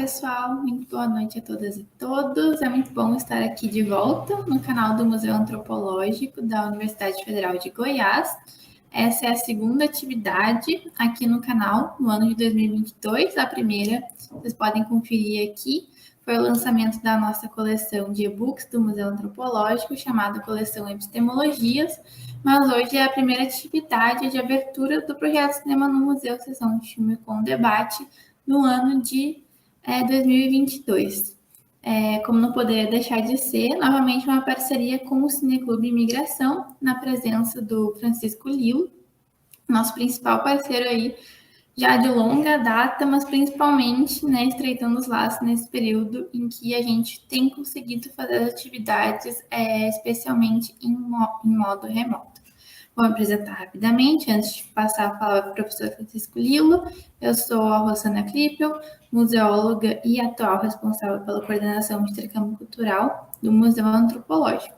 pessoal, muito boa noite a todas e todos. É muito bom estar aqui de volta no canal do Museu Antropológico da Universidade Federal de Goiás. Essa é a segunda atividade aqui no canal no ano de 2022. A primeira, vocês podem conferir aqui, foi o lançamento da nossa coleção de e-books do Museu Antropológico, chamada Coleção Epistemologias, mas hoje é a primeira atividade de abertura do projeto Cinema no Museu, sessão de filme com debate, no ano de 2022. Como não poderia deixar de ser, novamente uma parceria com o Cineclube Imigração, na presença do Francisco Lillo, nosso principal parceiro aí, já de longa data, mas principalmente, estreitando os laços nesse período em que a gente tem conseguido fazer as atividades, especialmente em modo remoto. Vou me apresentar rapidamente, antes de passar a palavra para o professor Francisco Lillo. Eu sou a Rosana Klippel, museóloga e atual responsável pela coordenação de intercâmbio cultural do Museu Antropológico.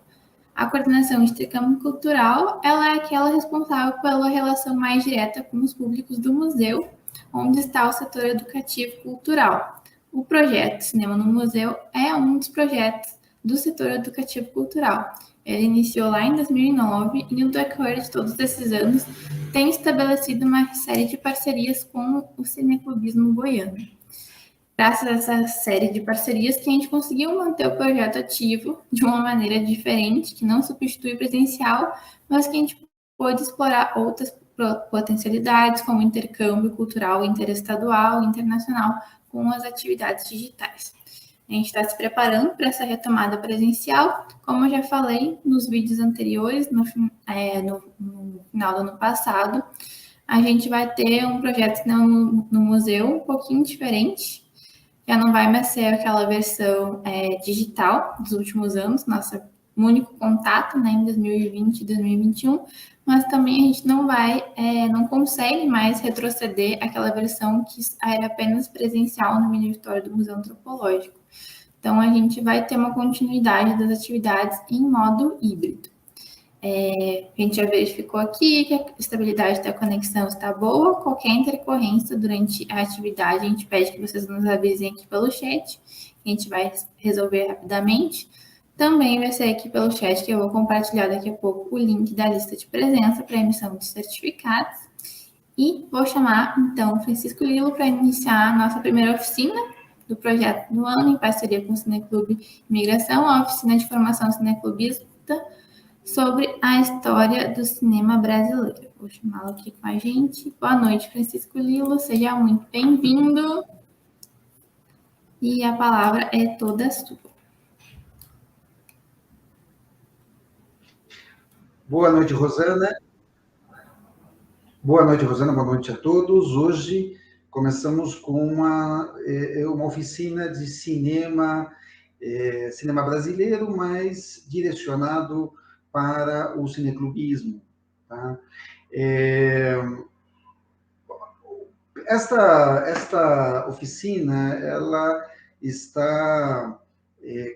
A coordenação de intercâmbio cultural, ela é aquela responsável pela relação mais direta com os públicos do museu, onde está o setor educativo cultural. O projeto Cinema no Museu é um dos projetos do setor educativo cultural. Ele iniciou lá em 2009 e, no decorrer de todos esses anos, tem estabelecido uma série de parcerias com o cineclubismo goiano. Graças a essa série de parcerias que a gente conseguiu manter o projeto ativo de uma maneira diferente, que não substitui o presencial, mas que a gente pôde explorar outras potencialidades, como intercâmbio cultural interestadual e internacional com as atividades digitais. A gente está se preparando para essa retomada presencial, como eu já falei nos vídeos anteriores, no final do ano passado, a gente vai ter um projeto no museu um pouquinho diferente. Já não vai mais ser aquela versão digital dos últimos anos, nosso único contato, em 2020 e 2021, mas também a gente não consegue mais retroceder aquela versão que era apenas presencial no mini auditório do Museu Antropológico. Então, a gente vai ter uma continuidade das atividades em modo híbrido. A gente já verificou aqui que a estabilidade da conexão está boa. Qualquer intercorrência durante a atividade, a gente pede que vocês nos avisem aqui pelo chat. A gente vai resolver rapidamente. Também vai ser aqui pelo chat que eu vou compartilhar daqui a pouco o link da lista de presença para emissão de certificados. E vou chamar, então, o Francisco Lillo para iniciar a nossa primeira oficina do projeto do ano, em parceria com o Cineclube Imigração, a oficina de formação cineclubista, sobre a história do cinema brasileiro. Vou chamá-lo aqui com a gente. Boa noite, Francisco Lillo, seja muito bem-vindo. E a palavra é toda sua. Boa noite, Rosana. Boa noite, Rosana. Boa noite a todos. Hoje começamos com uma oficina de cinema brasileiro, mas direcionado para o cineclubismo. Tá? Esta oficina ela está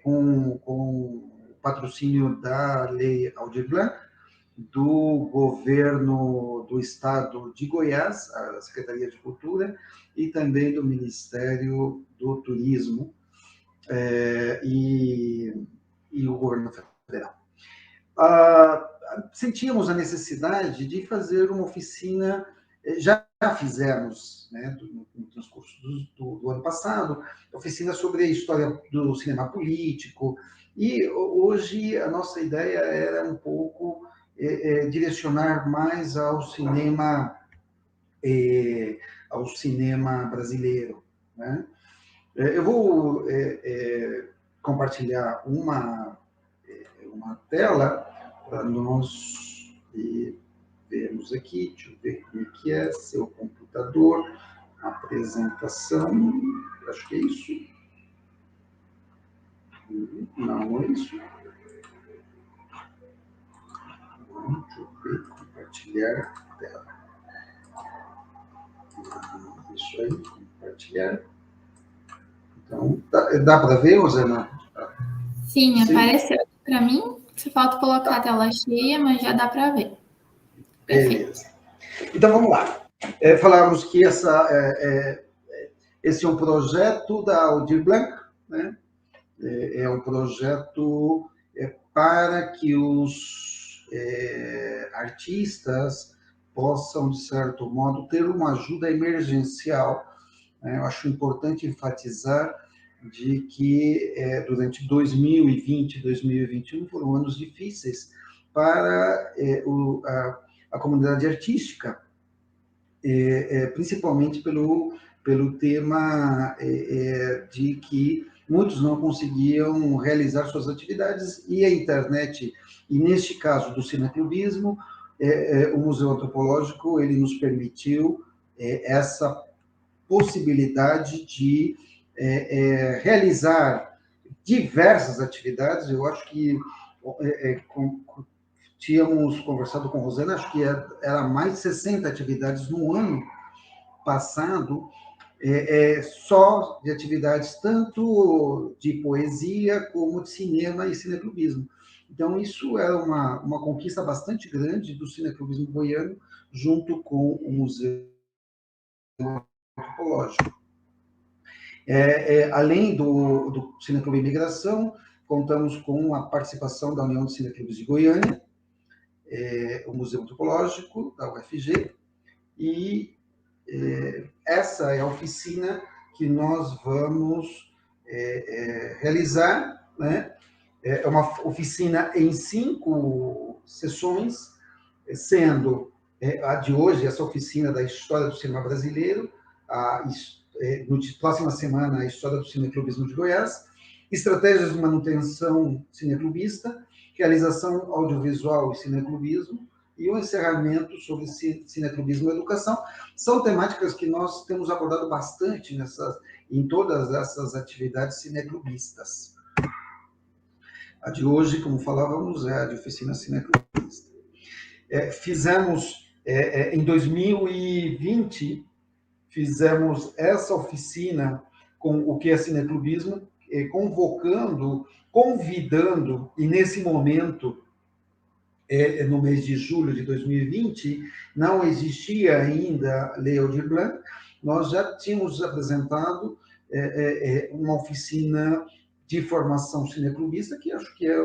com o patrocínio da Lei Aldir Blanc, do governo do estado de Goiás, a Secretaria de Cultura, e também do Ministério do Turismo e o governo federal. Sentíamos a necessidade de fazer uma oficina, já fizemos, no transcurso do ano passado, oficina sobre a história do cinema político, e hoje a nossa ideia era um pouco direcionar mais ao cinema brasileiro. Né? Eu vou compartilhar uma tela para nós vermos aqui. Deixa eu ver como é que é seu computador, apresentação, acho que é isso. Não é isso. Deixa eu ver, compartilhar a tela. Isso aí, compartilhar. Então, dá para ver, Rosana? Sim, apareceu aqui para mim. Só falta colocar a tela cheia, mas já dá para ver. Perfeito. Beleza. Então, vamos lá. Falamos que Esse é um projeto da Aldir Blanc, né? É um projeto para que os artistas possam, de certo modo, ter uma ajuda emergencial, né? Eu acho importante enfatizar de que durante 2020 e 2021 foram anos difíceis para a comunidade artística, principalmente pelo tema de que muitos não conseguiam realizar suas atividades e a internet, e neste caso do cineclubismo, o Museu Antropológico ele nos permitiu essa possibilidade de realizar diversas atividades. Eu acho que tínhamos conversado com a Rosana, acho que era mais de 60 atividades no ano passado, só de atividades tanto de poesia como de cinema e cineclubismo. Então, isso era uma conquista bastante grande do cineclubismo goiano, junto com o Museu Antropológico. Além do Cineclube Imigração, contamos com a participação da União de Cineclubes de Goiânia, o Museu Antropológico da UFG, e essa é a oficina que nós vamos realizar, né? É uma oficina em 5 sessões, sendo a de hoje, essa oficina da história do cinema brasileiro, no próxima semana, a história do cineclubismo de Goiás, estratégias de manutenção cineclubista, realização audiovisual e cineclubismo, e o encerramento sobre cineclubismo e educação. São temáticas que nós temos abordado bastante em todas essas atividades cineclubistas. A de hoje, como falávamos, é a de oficina cineclubista. Fizemos, em 2020, fizemos essa oficina com o que é cineclubismo, convidando, e nesse momento, no mês de julho de 2020, não existia ainda Lei Aldir Blanc, nós já tínhamos apresentado uma oficina de formação cineclubista, que acho que é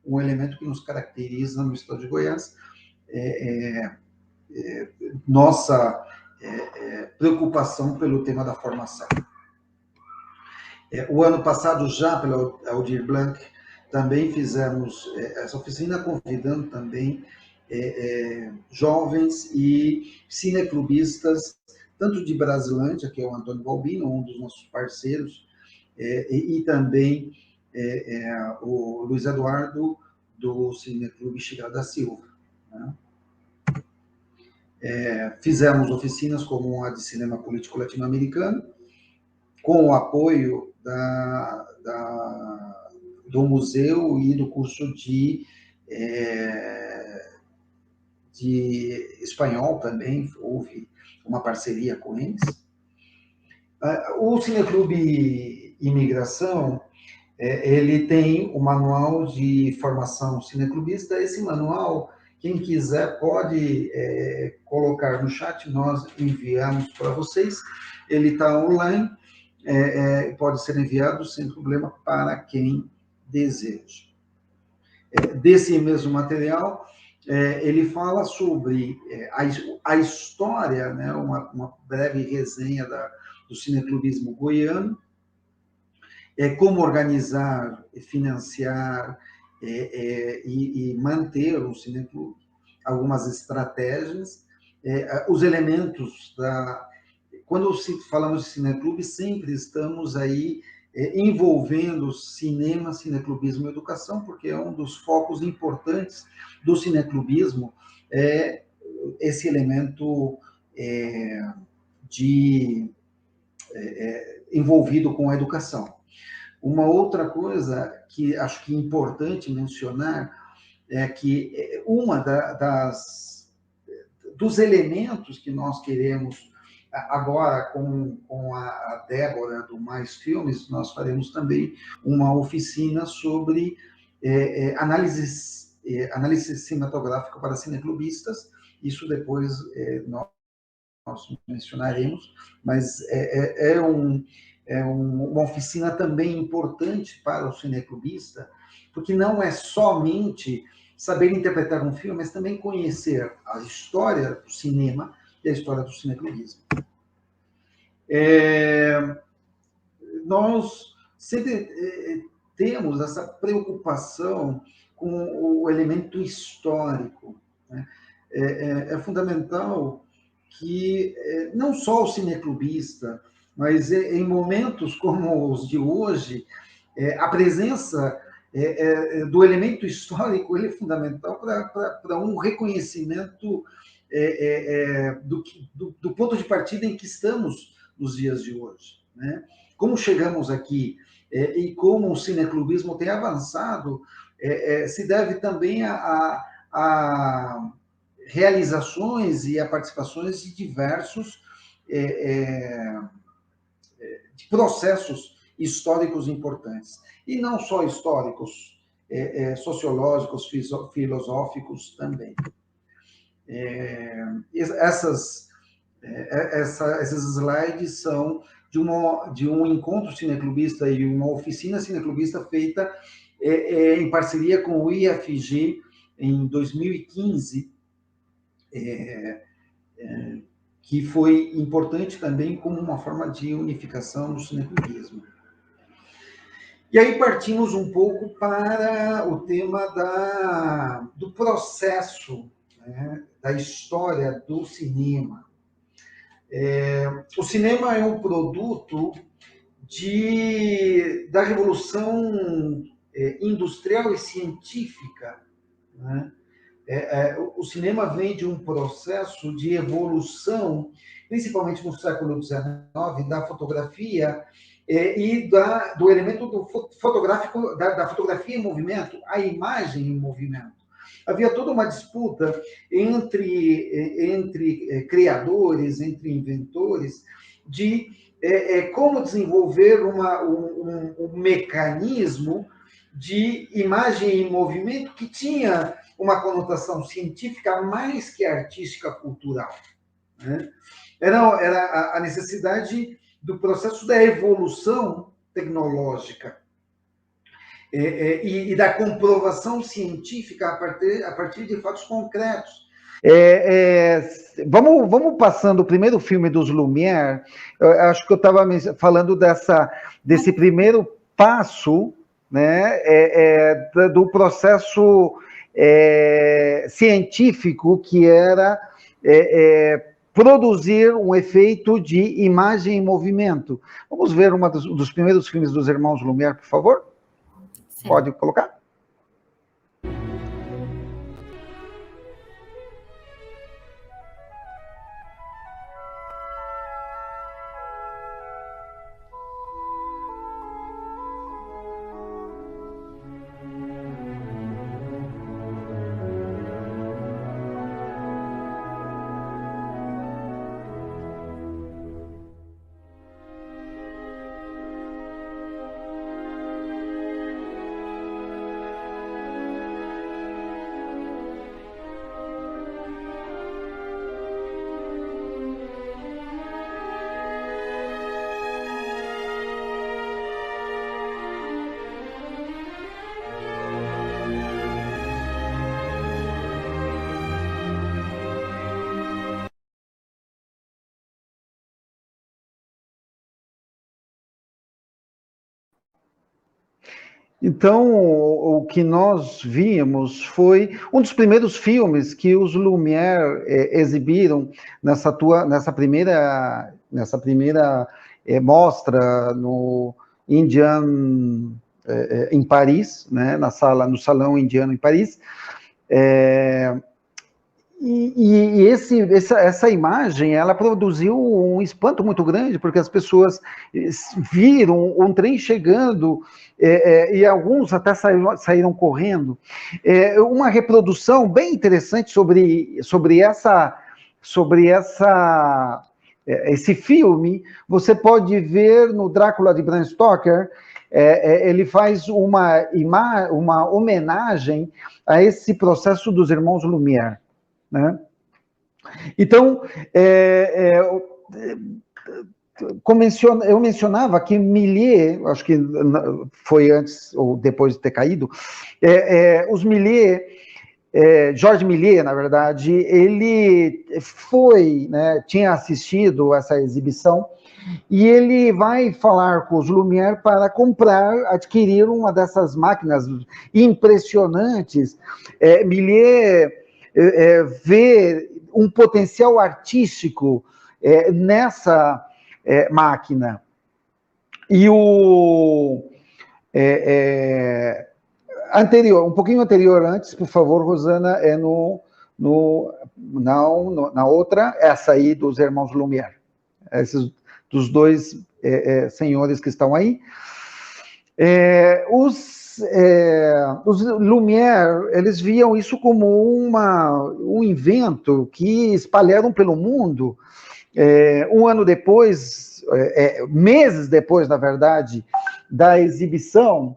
um elemento que nos caracteriza no estado de Goiás, nossa preocupação pelo tema da formação. O ano passado, já pela Aldir Blanc, também fizemos essa oficina, convidando também jovens e cineclubistas, tanto de Brasilândia, que é o Antônio Balbino, um dos nossos parceiros, e também o Luiz Eduardo, do Cineclube Chica da Silva, né? Fizemos oficinas como a de cinema político latino-americano, com o apoio do museu e do curso de espanhol também, houve uma parceria com eles. O Cineclube Imigração, ele tem o manual de formação cineclubista. Esse manual, quem quiser pode colocar no chat, nós enviamos para vocês. Ele está online, pode ser enviado sem problema para quem deseja. Desse mesmo material, ele fala sobre a história, né, uma breve resenha do cineclubismo goiano, como organizar, financiar e manter um cineclube, algumas estratégias, os elementos Quando falamos de cineclube, sempre estamos aí envolvendo cinema, cineclubismo e educação, porque é um dos focos importantes do cineclubismo, esse elemento envolvido com a educação. Uma outra coisa que acho que é importante mencionar é que dos elementos que nós queremos agora, com a Débora do Mais Filmes, nós faremos também uma oficina sobre análise cinematográfica para cineclubistas. Isso depois nós mencionaremos, mas uma oficina também importante para o cineclubista, porque não é somente saber interpretar um filme, mas também conhecer a história do cinema e a história do cineclubismo. Nós sempre temos essa preocupação com o elemento histórico, né? É fundamental que não só o cineclubista, mas em momentos como os de hoje, a presença do elemento histórico ele é fundamental para um reconhecimento do ponto de partida em que estamos nos dias de hoje, né? Como chegamos aqui e como o cineclubismo tem avançado, se deve também a realizações e a participações de diversos de processos históricos importantes. E não só históricos, sociológicos, filosóficos também. Esses slides são de um encontro cineclubista e uma oficina cineclubista feita em parceria com o IFG em 2015, que foi importante também como uma forma de unificação do cineclubismo. E aí partimos um pouco para o tema do processo, né, da história do cinema. O cinema é um produto da revolução industrial e científica, né? O cinema vem de um processo de evolução, principalmente no século XIX, da fotografia e do elemento fotográfico, da fotografia em movimento, a imagem em movimento. Havia toda uma disputa entre criadores, entre inventores, de como desenvolver um mecanismo de imagem em movimento que tinha uma conotação científica mais que artística cultural, né? Era a necessidade do processo da evolução tecnológica e da comprovação científica a partir de fatos concretos. Vamos passando o primeiro filme dos Lumière. Eu acho que eu estava falando desse primeiro passo, né, do processo científico, que era produzir um efeito de imagem em movimento. Vamos ver um dos primeiros filmes dos irmãos Lumière, por favor? Sim. Pode colocar? Então, o que nós vimos foi um dos primeiros filmes que os Lumière exibiram nessa primeira mostra no Indian em Paris, né, no Salão Indiano em Paris. Essa imagem, ela produziu um espanto muito grande, porque as pessoas viram um trem chegando, e alguns até saíram correndo. Uma reprodução bem interessante sobre esse filme, você pode ver no Drácula de Bram Stoker. Ele faz uma homenagem a esse processo dos irmãos Lumière, né? Então, eu mencionava que Millet, acho que foi antes ou depois de ter caído, os Millet, Georges Millet, na verdade, ele foi, né, tinha assistido essa exibição, e ele vai falar com os Lumière para adquirir uma dessas máquinas impressionantes. Millet vê um potencial artístico nessa máquina. E um pouquinho anterior antes, por favor, Rosana, na outra, essa aí dos irmãos Lumière. Esses dos dois senhores que estão aí. Os Lumière, eles viam isso como um invento que espalharam pelo mundo. Um ano depois, meses depois, na verdade, da exibição,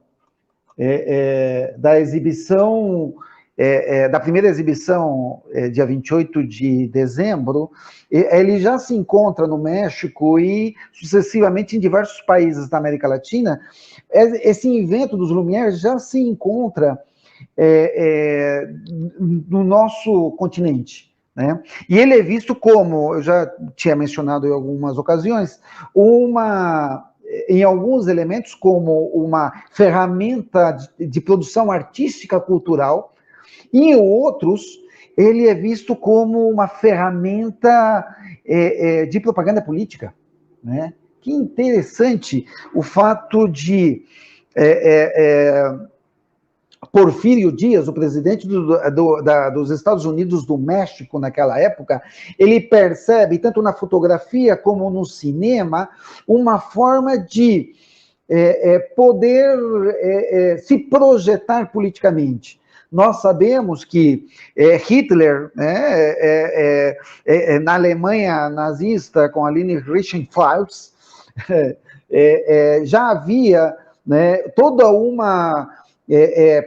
da primeira exibição, dia 28 de dezembro, ele já se encontra no México e sucessivamente em diversos países da América Latina. Esse invento dos Lumière já se encontra no nosso continente, né? E ele é visto como, eu já tinha mencionado em algumas ocasiões, em alguns elementos, como uma ferramenta de produção artística cultural, e em outros, ele é visto como uma ferramenta de propaganda política, né? Que interessante o fato de Porfírio Dias, o presidente dos Estados Unidos do México naquela época, ele percebe, tanto na fotografia como no cinema, uma forma de poder se projetar politicamente. Nós sabemos que Hitler, né, na Alemanha nazista, com Aline Richenfels, já havia, né, toda uma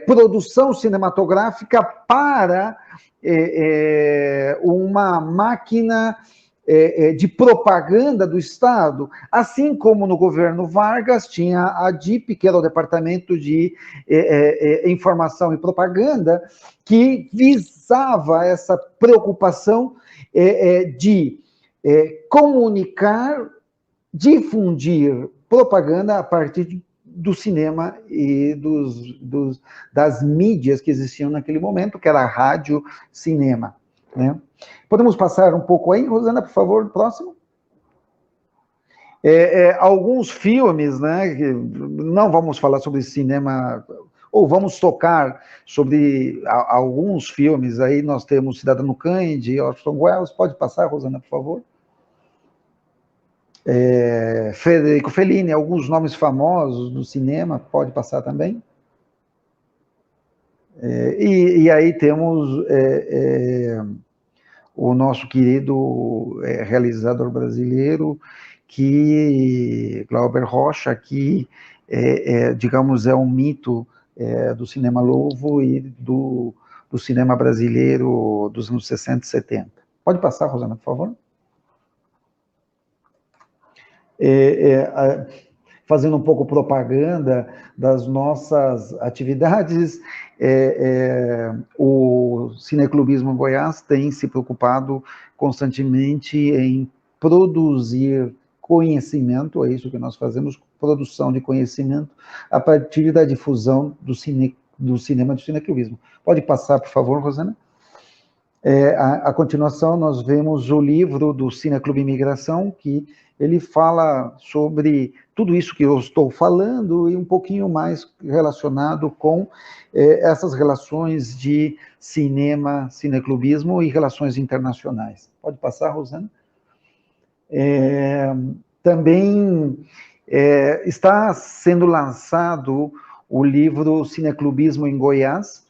produção cinematográfica para uma máquina de propaganda do Estado, assim como no governo Vargas tinha a DIP, que era o Departamento de Informação e Propaganda, que visava essa preocupação de comunicar, difundir propaganda a partir do cinema e das mídias que existiam naquele momento, que era rádio, cinema, né? Podemos passar um pouco aí, Rosana, por favor, próximo? Alguns filmes, né? Não vamos falar sobre cinema, ou vamos tocar sobre alguns filmes. Aí nós temos Cidadão Kane, de Orson Welles. Pode passar, Rosana, por favor? Federico Fellini, alguns nomes famosos do cinema, pode passar também. E aí temos o nosso querido realizador brasileiro, Glauber Rocha, que, digamos, é um mito do cinema novo e do cinema brasileiro dos anos 60 e 70. Pode passar, Rosana, por favor? Fazendo um pouco propaganda das nossas atividades, o Cineclubismo Goiás tem se preocupado constantemente em produzir conhecimento, é isso que nós fazemos, produção de conhecimento, a partir da difusão do cinema do cineclubismo. Pode passar, por favor, Rosana? A continuação, nós vemos o livro do Cineclube Imigração, que ele fala sobre tudo isso que eu estou falando e um pouquinho mais relacionado com essas relações de cinema, cineclubismo e relações internacionais. Pode passar, Rosana? Também está sendo lançado o livro Cineclubismo em Goiás.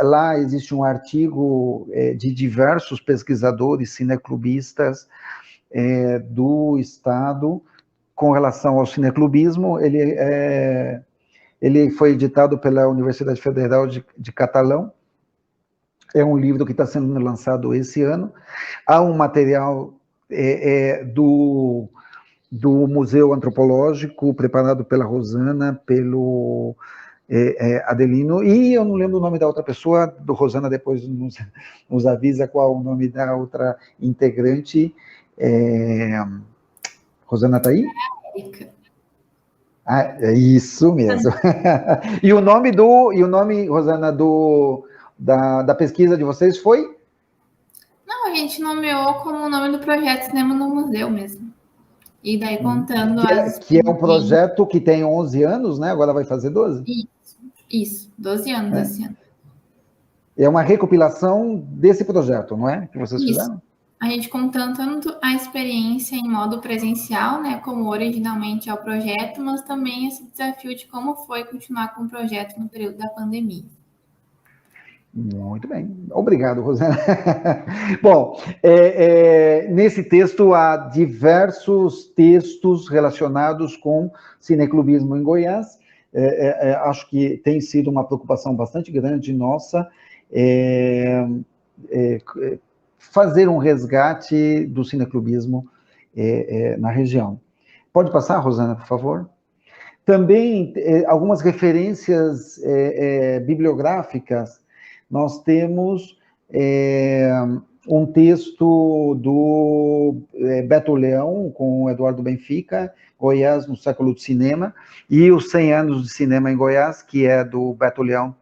Lá existe um artigo de diversos pesquisadores cineclubistas do Estado com relação ao cineclubismo. Ele foi editado pela Universidade Federal de Catalão É um livro que está sendo lançado esse ano. Há um material do Museu Antropológico, preparado pela Rosana, pelo Adelino, e eu não lembro o nome da outra pessoa, do Rosana depois nos avisa qual o nome da outra integrante. Rosana está aí? Érica. Ah, é isso mesmo. E o nome, Rosana, da pesquisa de vocês foi? Não, a gente nomeou como o nome do projeto Cinema no Museu mesmo. E daí contando as Que é um experiências. projeto que tem 11 anos, né? Agora vai fazer 12? Isso, 12 anos esse ano. É uma recopilação desse projeto, não é? Que vocês Isso. fizeram? A gente contando tanto a experiência em modo presencial, né, como originalmente é o projeto, mas também esse desafio de como foi continuar com o projeto no período da pandemia. Muito bem. Obrigado, Rosana. Bom, nesse texto há diversos textos relacionados com cineclubismo em Goiás. Acho que tem sido uma preocupação bastante grande nossa fazer um resgate do cineclubismo na região. Pode passar, Rosana, por favor? Também algumas referências bibliográficas. Nós temos um texto do Beto Leão, com Eduardo Benfica, Goiás no século do cinema, e os 100 anos de cinema em Goiás, que é do Beto Leão,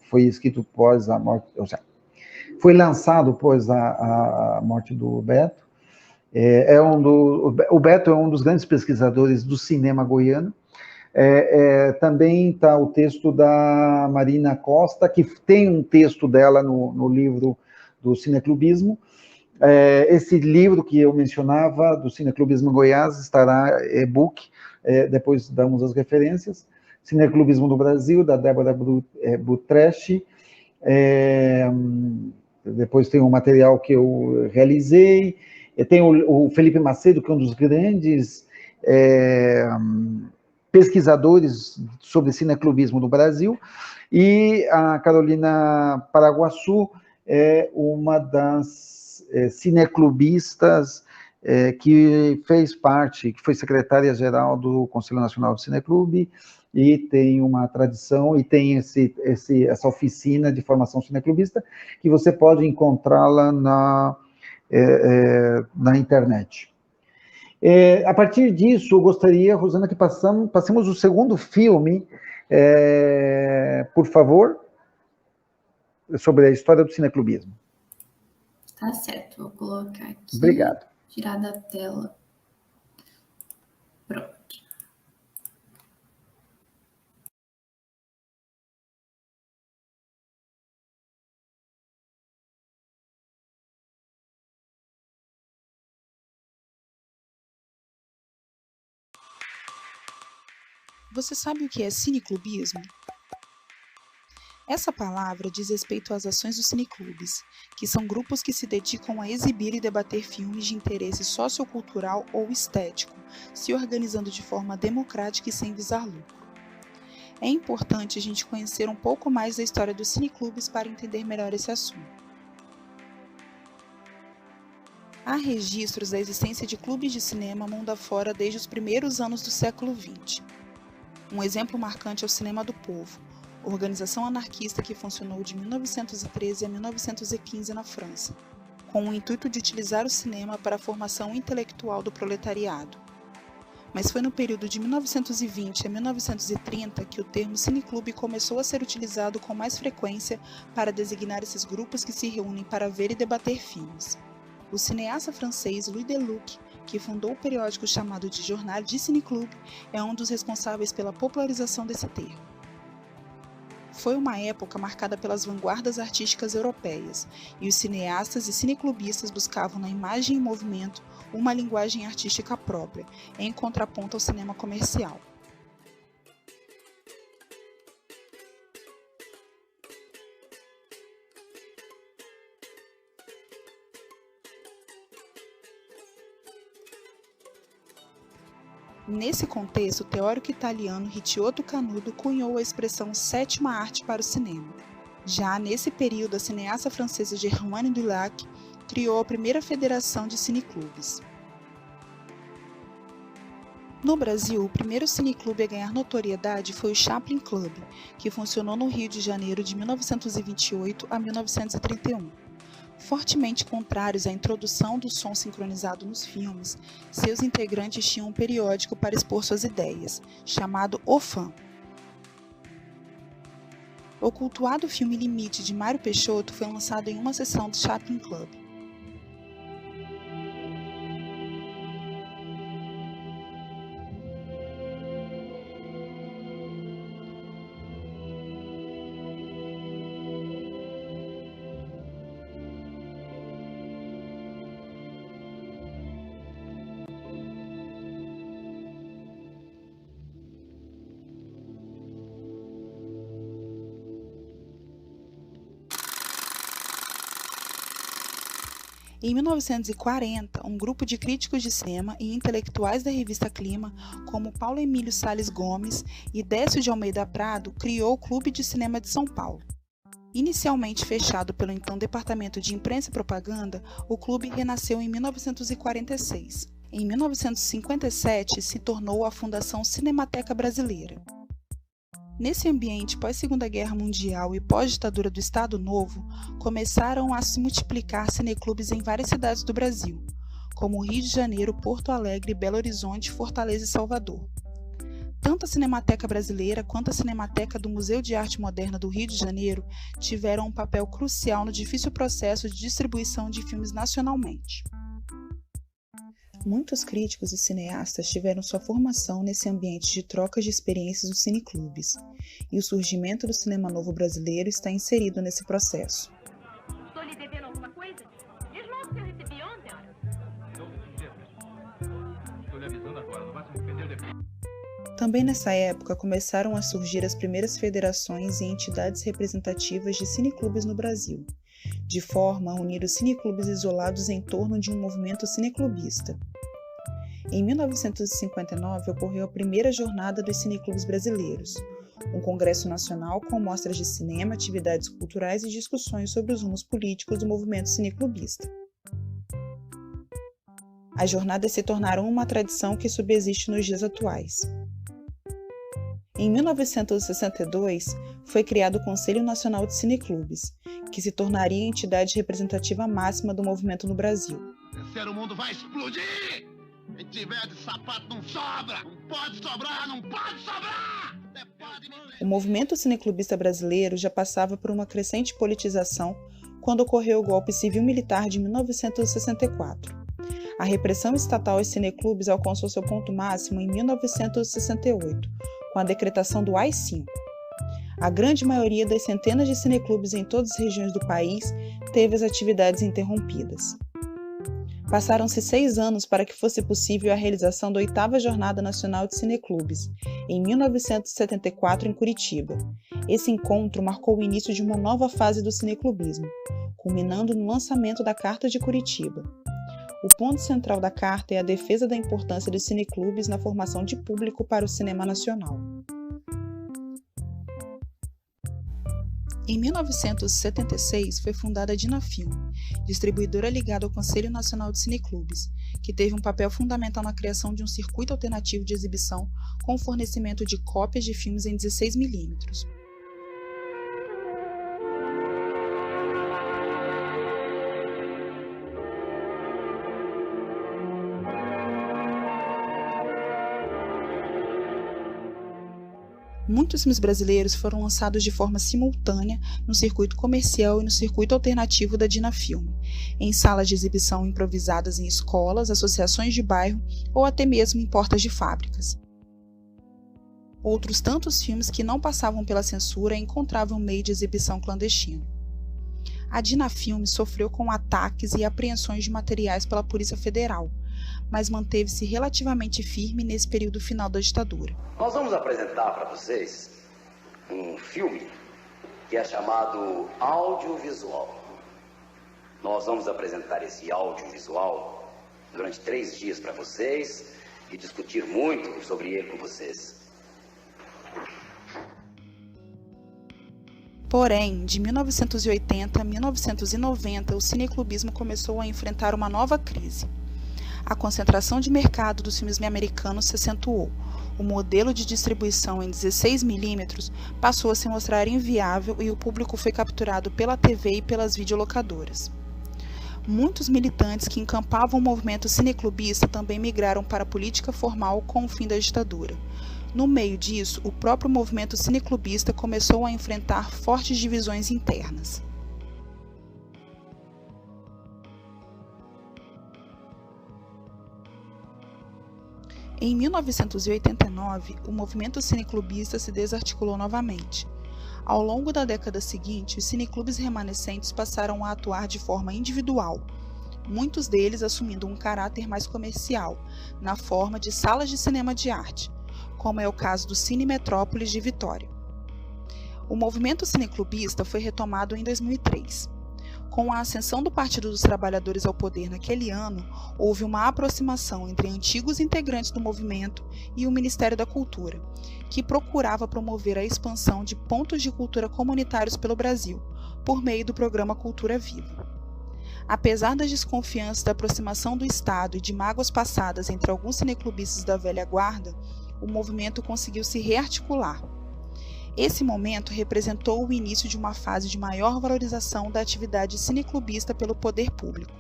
foi escrito pós a morte, ou seja, foi lançado após a morte do Beto. O Beto é um dos grandes pesquisadores do cinema goiano. Também está o texto da Marina Costa, que tem um texto dela no livro do Cineclubismo. Esse livro que eu mencionava, do Cineclubismo Goiás, estará e-book, depois damos as referências. Cineclubismo do Brasil, da Débora Butrecht. Depois tem um material que eu realizei. Tem o Felipe Macedo, que é um dos grandes pesquisadores sobre cineclubismo no Brasil, e a Carolina Paraguaçu é uma das cineclubistas que fez parte, que foi secretária-geral do Conselho Nacional do Cineclube, e tem uma tradição, e tem essa oficina de formação cineclubista, que você pode encontrá-la na internet. A partir disso, eu gostaria, Rosana, que passemos o segundo filme, por favor, sobre a história do cineclubismo. Tá certo, vou colocar aqui. Obrigado. Tirar da tela. Pronto. Você sabe o que é cineclubismo? Essa palavra diz respeito às ações dos cineclubes, que são grupos que se dedicam a exibir e debater filmes de interesse sociocultural ou estético, se organizando de forma democrática e sem visar lucro. É importante a gente conhecer um pouco mais da história dos cineclubes para entender melhor esse assunto. Há registros da existência de clubes de cinema mundo afora desde os primeiros anos do século XX. Um exemplo marcante é o Cinema do Povo, organização anarquista que funcionou de 1913 a 1915 na França, com o intuito de utilizar o cinema para a formação intelectual do proletariado. Mas foi no período de 1920 a 1930 que o termo cineclube começou a ser utilizado com mais frequência para designar esses grupos que se reúnem para ver e debater filmes. O cineasta francês Louis Deluc, que fundou o periódico chamado de Jornal du Cineclube, é um dos responsáveis pela popularização desse termo. Foi uma época marcada pelas vanguardas artísticas europeias, e os cineastas e cineclubistas buscavam na imagem e movimento uma linguagem artística própria, em contraponto ao cinema comercial. Nesse contexto, o teórico italiano Ricciotto Canudo cunhou a expressão sétima arte para o cinema. Já nesse período, a cineasta francesa Germaine Dulac criou a primeira federação de cineclubes. No Brasil, o primeiro cineclube a ganhar notoriedade foi o Chaplin Club, que funcionou no Rio de Janeiro de 1928 a 1931. Fortemente contrários à introdução do som sincronizado nos filmes, seus integrantes tinham um periódico para expor suas ideias, chamado O Fã. O cultuado filme Limite, de Mário Peixoto, foi lançado em uma sessão do Chaplin Club. Em 1940, um grupo de críticos de cinema e intelectuais da revista Clima, como Paulo Emílio Salles Gomes e Décio de Almeida Prado, criou o Clube de Cinema de São Paulo. Inicialmente fechado pelo então Departamento de Imprensa e Propaganda, o clube renasceu em 1946. Em 1957, se tornou a Fundação Cinemateca Brasileira. Nesse ambiente pós-Segunda Guerra Mundial e pós-ditadura do Estado Novo, começaram a se multiplicar cineclubes em várias cidades do Brasil, como Rio de Janeiro, Porto Alegre, Belo Horizonte, Fortaleza e Salvador. Tanto a Cinemateca Brasileira quanto a Cinemateca do Museu de Arte Moderna do Rio de Janeiro tiveram um papel crucial no difícil processo de distribuição de filmes nacionalmente. Muitos críticos e cineastas tiveram sua formação nesse ambiente de trocas de experiências dos cineclubes, e o surgimento do cinema novo brasileiro está inserido nesse processo. Estou lhe devendo alguma coisa? Diz logo que eu recebi ontem. Estou lhe avisando agora, não vai se arrepender depois. Também nessa época começaram a surgir as primeiras federações e entidades representativas de cineclubes no Brasil, de forma a unir os cineclubes isolados em torno de um movimento cineclubista. Em 1959 ocorreu a primeira jornada dos cineclubes brasileiros, um congresso nacional com mostras de cinema, atividades culturais e discussões sobre os rumos políticos do movimento cineclubista. As jornadas se tornaram uma tradição que subsiste nos dias atuais. Em 1962, foi criado o Conselho Nacional de Cineclubes, que se tornaria a entidade representativa máxima do movimento no Brasil. O terceiro mundo vai explodir! Quem tiver de sapato não sobra! Não pode sobrar! Não pode sobrar! O movimento cineclubista brasileiro já passava por uma crescente politização quando ocorreu o golpe civil-militar de 1964. A repressão estatal aos cineclubes alcançou seu ponto máximo em 1968, com a decretação do AI-5. A grande maioria das centenas de cineclubes em todas as regiões do país teve as atividades interrompidas. Passaram-se 6 anos para que fosse possível a realização da 8ª Jornada Nacional de Cineclubes, em 1974 em Curitiba. Esse encontro marcou o início de uma nova fase do cineclubismo, culminando no lançamento da Carta de Curitiba. O ponto central da carta é a defesa da importância dos cineclubes na formação de público para o cinema nacional. Em 1976 foi fundada a Dinafilm, distribuidora ligada ao Conselho Nacional de Cineclubes, que teve um papel fundamental na criação de um circuito alternativo de exibição com o fornecimento de cópias de filmes em 16mm. Muitos filmes brasileiros foram lançados de forma simultânea no circuito comercial e no circuito alternativo da Dinafilm, em salas de exibição improvisadas em escolas, associações de bairro ou até mesmo em portas de fábricas. Outros tantos filmes que não passavam pela censura encontravam meio de exibição clandestino. A Dinafilm sofreu com ataques e apreensões de materiais pela Polícia Federal, mas manteve-se relativamente firme nesse período final da ditadura. Nós vamos apresentar para vocês um filme que é chamado audiovisual. Nós vamos apresentar esse audiovisual durante 3 dias para vocês e discutir muito sobre ele com vocês. Porém, de 1980 a 1990, o cineclubismo começou a enfrentar uma nova crise. A concentração de mercado dos filmes americanos se acentuou. O modelo de distribuição em 16mm passou a se mostrar inviável e o público foi capturado pela TV e pelas videolocadoras. Muitos militantes que encampavam o movimento cineclubista também migraram para a política formal com o fim da ditadura. No meio disso, o próprio movimento cineclubista começou a enfrentar fortes divisões internas. Em 1989, o movimento cineclubista se desarticulou novamente. Ao longo da década seguinte, os cineclubes remanescentes passaram a atuar de forma individual, muitos deles assumindo um caráter mais comercial, na forma de salas de cinema de arte, como é o caso do Cine Metrópolis de Vitória. O movimento cineclubista foi retomado em 2003. Com a ascensão do Partido dos Trabalhadores ao poder naquele ano, houve uma aproximação entre antigos integrantes do movimento e o Ministério da Cultura, que procurava promover a expansão de pontos de cultura comunitários pelo Brasil, por meio do programa Cultura Viva. Apesar das desconfianças da aproximação do Estado e de mágoas passadas entre alguns cineclubistas da velha guarda, o movimento conseguiu se rearticular. Esse momento representou o início de uma fase de maior valorização da atividade cineclubista pelo poder público.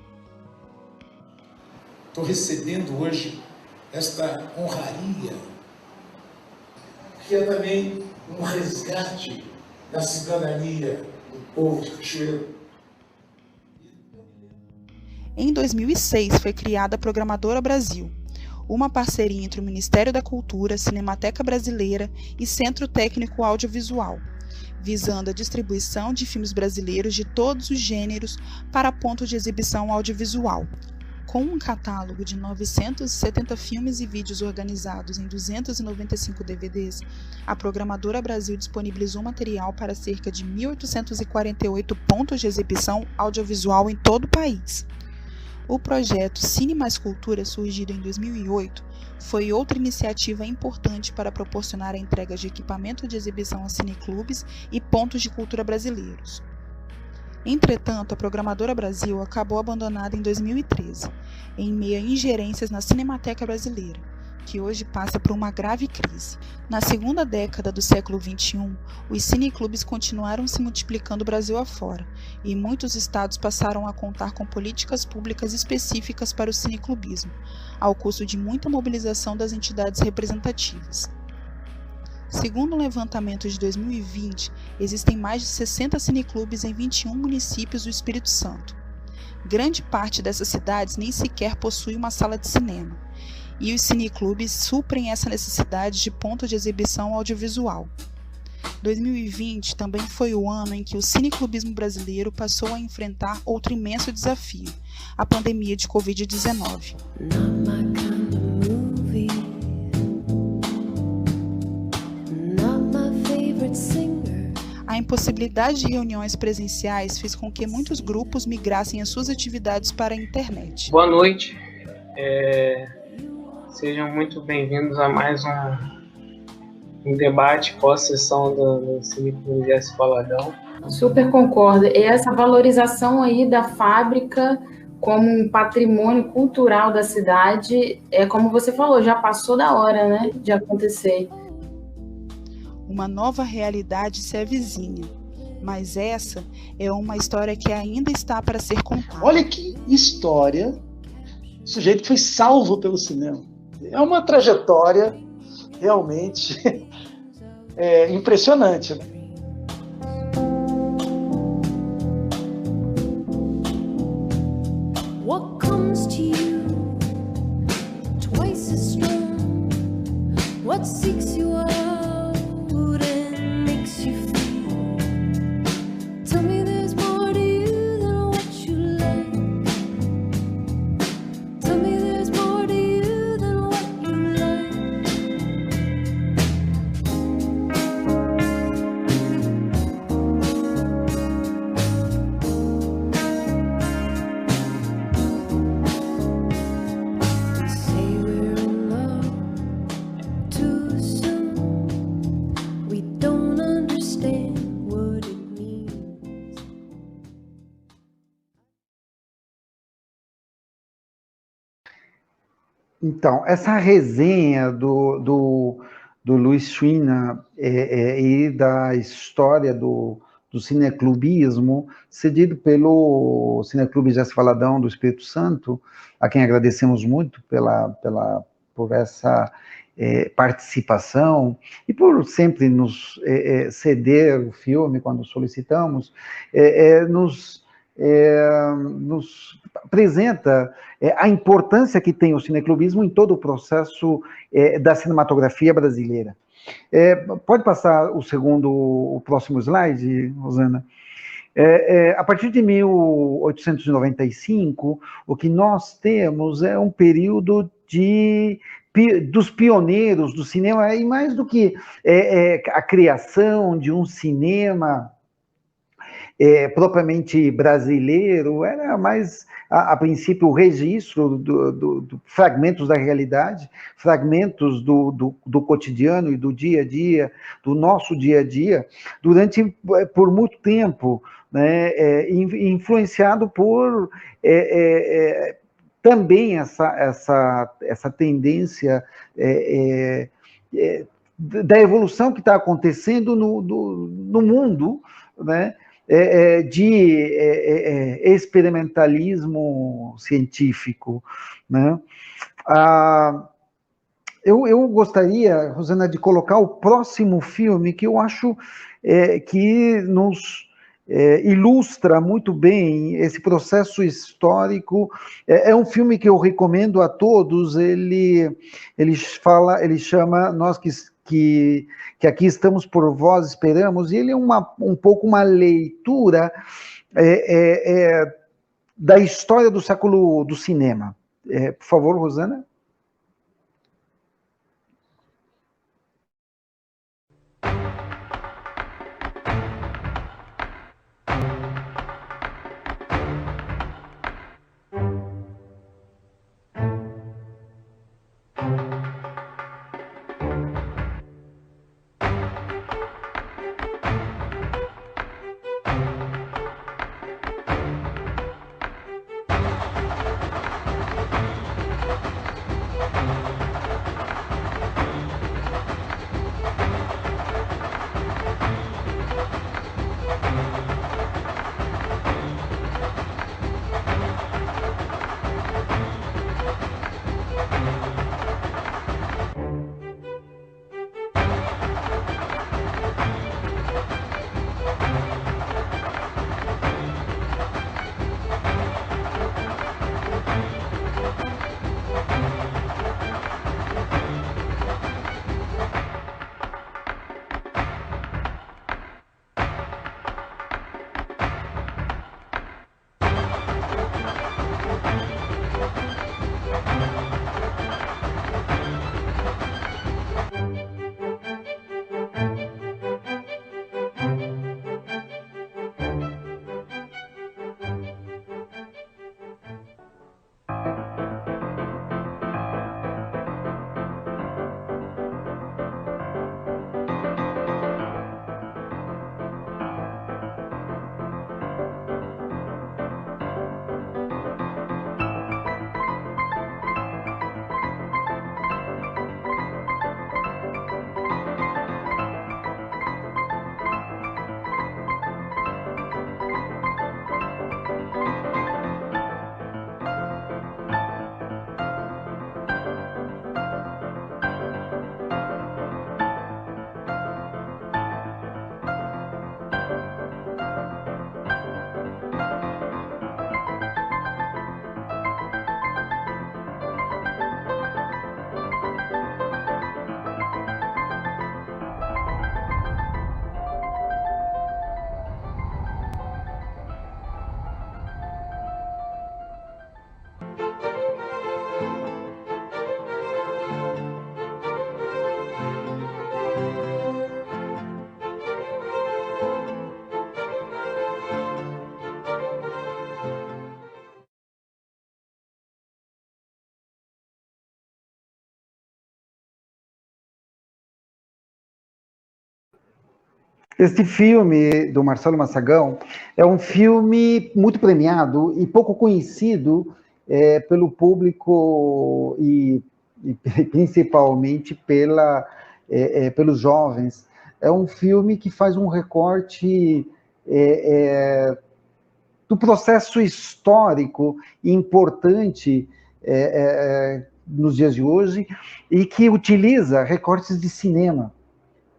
Estou recebendo hoje esta honraria, que é também um resgate da cidadania do povo de Cachoeiro. Em 2006 foi criada a Programadora Brasil, uma parceria entre o Ministério da Cultura, Cinemateca Brasileira e Centro Técnico Audiovisual, visando a distribuição de filmes brasileiros de todos os gêneros para pontos de exibição audiovisual. Com um catálogo de 970 filmes e vídeos organizados em 295 DVDs, a Programadora Brasil disponibilizou material para cerca de 1.848 pontos de exibição audiovisual em todo o país. O projeto Cine Mais Cultura, surgido em 2008, foi outra iniciativa importante para proporcionar a entrega de equipamento de exibição a cineclubes e pontos de cultura brasileiros. Entretanto, a Programadora Brasil acabou abandonada em 2013, em meio a ingerências na Cinemateca Brasileira, que hoje passa por uma grave crise. Na segunda década do século XXI, os cineclubes continuaram se multiplicando Brasil afora, e muitos estados passaram a contar com políticas públicas específicas para o cineclubismo, ao custo de muita mobilização das entidades representativas. Segundo um levantamento de 2020, existem mais de 60 cineclubes em 21 municípios do Espírito Santo. Grande parte dessas cidades nem sequer possui uma sala de cinema, e os cineclubes suprem essa necessidade de ponto de exibição audiovisual. 2020 também foi o ano em que o cineclubismo brasileiro passou a enfrentar outro imenso desafio, a pandemia de Covid-19. A impossibilidade de reuniões presenciais fez com que muitos grupos migrassem as suas atividades para a internet. Boa noite. Sejam muito bem-vindos a mais um debate pós-sessão do Cineclube Jesse Valadão. Super concordo. E essa valorização aí da fábrica como um patrimônio cultural da cidade, como você falou, já passou da hora, né, de acontecer. Uma nova realidade se avizinha, mas essa é uma história que ainda está para ser contada. Olha que história! O sujeito foi salvo pelo cinema. É uma trajetória realmente impressionante. What comes to you twice as strong? What seeks you out and makes you feel? Tell me there's more to you than what you like. Tell me there's more to you than what you like. Então, essa resenha do Luiz Schwina e da história do cineclubismo, cedido pelo Cineclube Jesse Valadão do Espírito Santo, a quem agradecemos muito por essa participação e por sempre nos ceder o filme quando solicitamos, nos apresenta a importância que tem o cineclubismo em todo o processo da cinematografia brasileira. Pode passar o próximo slide, Rosana? A partir de 1895, o que nós temos é um período dos pioneiros do cinema, e mais do que a criação de um cinema propriamente brasileiro, era mais, a princípio, o registro do fragmentos da realidade, fragmentos do cotidiano e do dia a dia, do nosso dia a dia, por muito tempo, né, influenciado por também essa tendência da evolução que está acontecendo no mundo, né, de experimentalismo científico, né? Eu gostaria, Rosana, de colocar o próximo filme, que eu acho que nos ilustra muito bem esse processo histórico. É um filme que eu recomendo a todos. Ele chama Nós que aqui estamos por vós esperamos, e ele é um pouco uma leitura da história do século do cinema. Por favor, Rosana. Este filme do Marcelo Massagão é um filme muito premiado e pouco conhecido pelo público e principalmente pelos jovens. É um filme que faz um recorte do processo histórico importante nos dias de hoje e que utiliza recortes de cinema,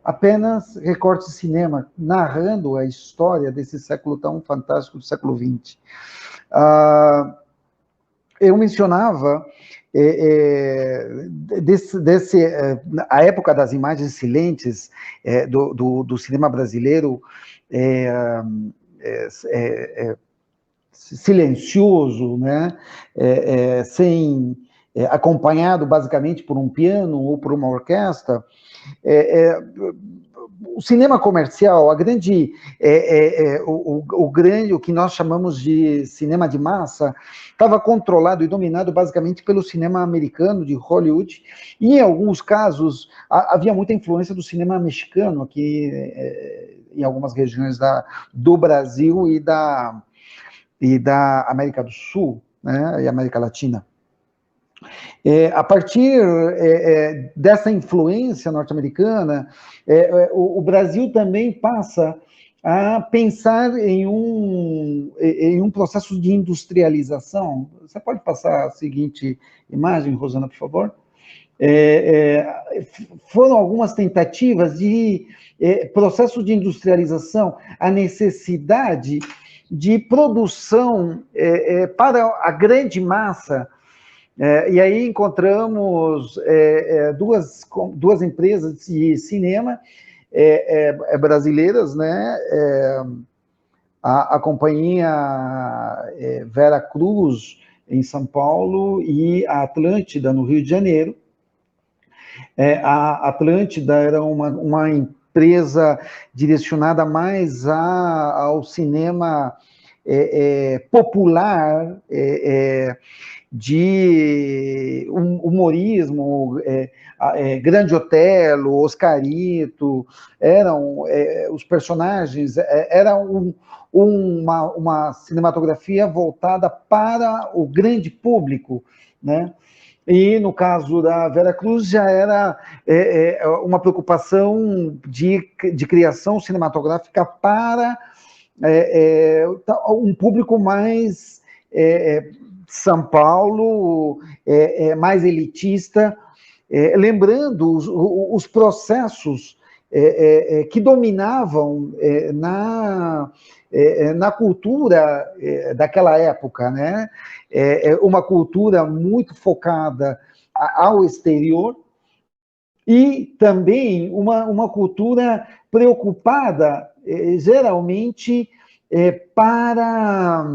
apenas recortes de cinema, narrando a história desse século tão fantástico do século XX. Eu mencionava a época das imagens silentes do cinema brasileiro, silencioso, né? Acompanhado basicamente por um piano ou por uma orquestra. O cinema comercial, o que nós chamamos de cinema de massa, estava controlado e dominado basicamente pelo cinema americano de Hollywood, e em alguns casos havia muita influência do cinema mexicano aqui em algumas regiões do Brasil e da América do Sul, né, e América Latina. A partir dessa influência norte-americana, o Brasil também passa a pensar em um processo de industrialização. Você pode passar a seguinte imagem, Rosana, por favor? Foram algumas tentativas de processo de industrialização, a necessidade de produção para a grande massa. E aí encontramos duas empresas de cinema brasileiras, né? A companhia Vera Cruz, em São Paulo, e a Atlântida, no Rio de Janeiro. A Atlântida era uma empresa direcionada mais ao cinema popular, de humorismo, Grande Otelo, Oscarito, eram os personagens, era uma cinematografia voltada para o grande público, né? E no caso da Vera Cruz já era uma preocupação de criação cinematográfica para um público mais São Paulo, mais elitista, lembrando os processos que dominavam na cultura daquela época, né? Uma cultura muito focada ao exterior e também uma cultura preocupada, geralmente, para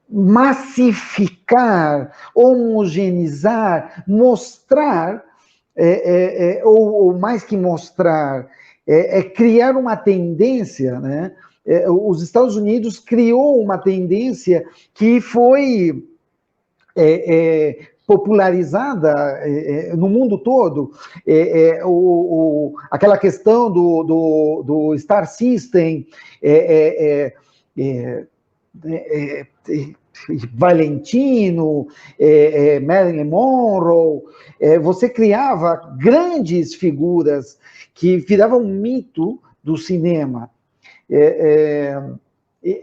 massificar, homogeneizar, mostrar, ou mais que mostrar, criar uma tendência, né? Os Estados Unidos criou uma tendência que foi popularizada no mundo todo, aquela questão do Star System, Valentino, Marilyn Monroe, você criava grandes figuras que viravam um mito do cinema.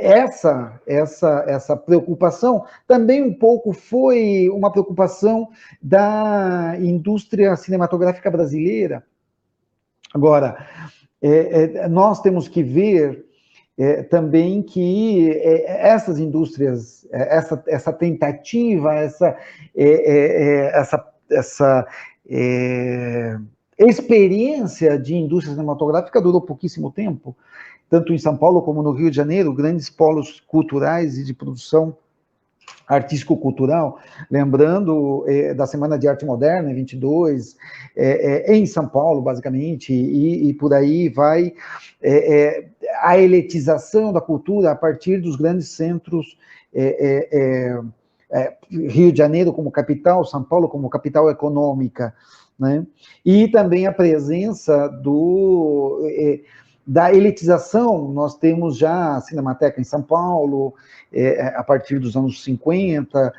Essa preocupação também um pouco foi uma preocupação da indústria cinematográfica brasileira. Agora, nós temos que ver também que essas indústrias, essa tentativa, essa experiência de indústria cinematográfica durou pouquíssimo tempo, tanto em São Paulo como no Rio de Janeiro, grandes polos culturais e de produção artístico-cultural, lembrando da Semana de Arte Moderna, em 22, em São Paulo, basicamente, e por aí vai a elitização da cultura a partir dos grandes centros, Rio de Janeiro como capital, São Paulo como capital econômica, né? E também a presença da elitização, nós temos já a Cinemateca em São Paulo, a partir dos anos 50,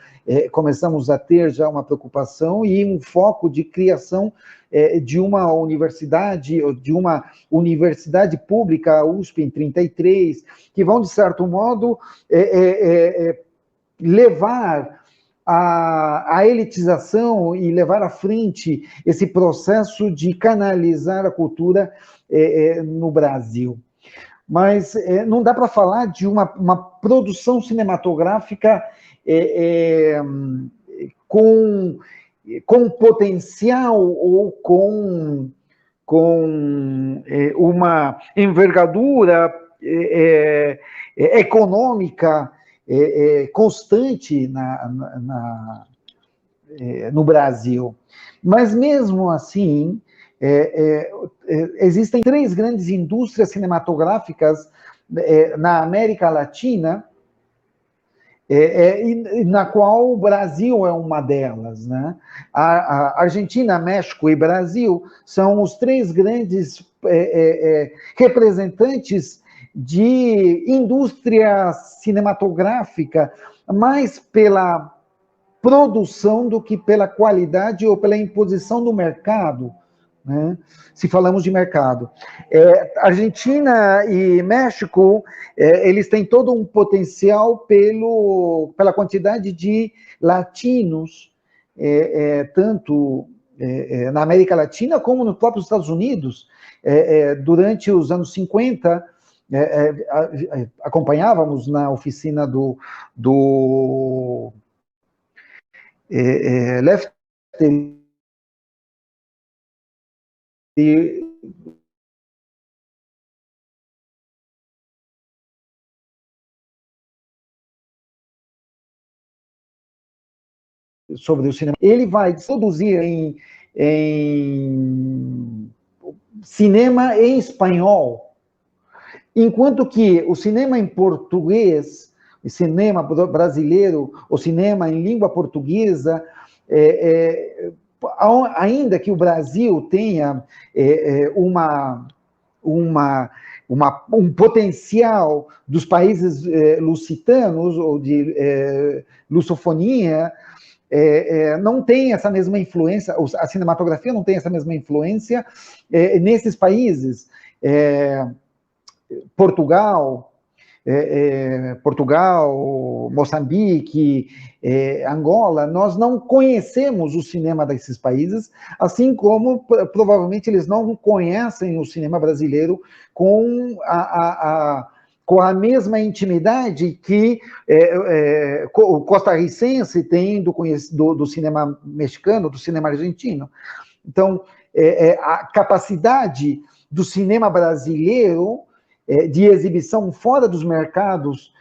começamos a ter já uma preocupação e um foco de criação de uma universidade pública, a USP, em 33, que vão, de certo modo, levar a elitização e levar à frente esse processo de canalizar a cultura no Brasil. Mas não dá para falar de uma produção cinematográfica com potencial ou com uma envergadura econômica constante no Brasil. Mas, mesmo assim, existem 3 grandes indústrias cinematográficas na América Latina, na qual o Brasil é uma delas, né? A Argentina, México e Brasil são os 3 grandes representantes de indústria cinematográfica, mais pela produção do que pela qualidade ou pela imposição do mercado, né? Se falamos de mercado. Argentina e México, eles têm todo um potencial pela quantidade de latinos, tanto na América Latina como nos próprios Estados Unidos. Durante os anos 50, acompanhávamos na oficina do Left sobre o cinema. Ele vai produzir em cinema em espanhol, enquanto que o cinema em português, o cinema brasileiro, o cinema em língua portuguesa, ainda que o Brasil tenha um potencial dos países lusitanos, ou de lussofonia, não tem essa mesma influência, a cinematografia não tem essa mesma influência nesses países. Portugal, Moçambique, Angola, nós não conhecemos o cinema desses países, assim como provavelmente eles não conhecem o cinema brasileiro com a mesma intimidade que o costarricense tem do cinema mexicano, do cinema argentino. Então, a capacidade do cinema brasileiro de exibição fora dos mercados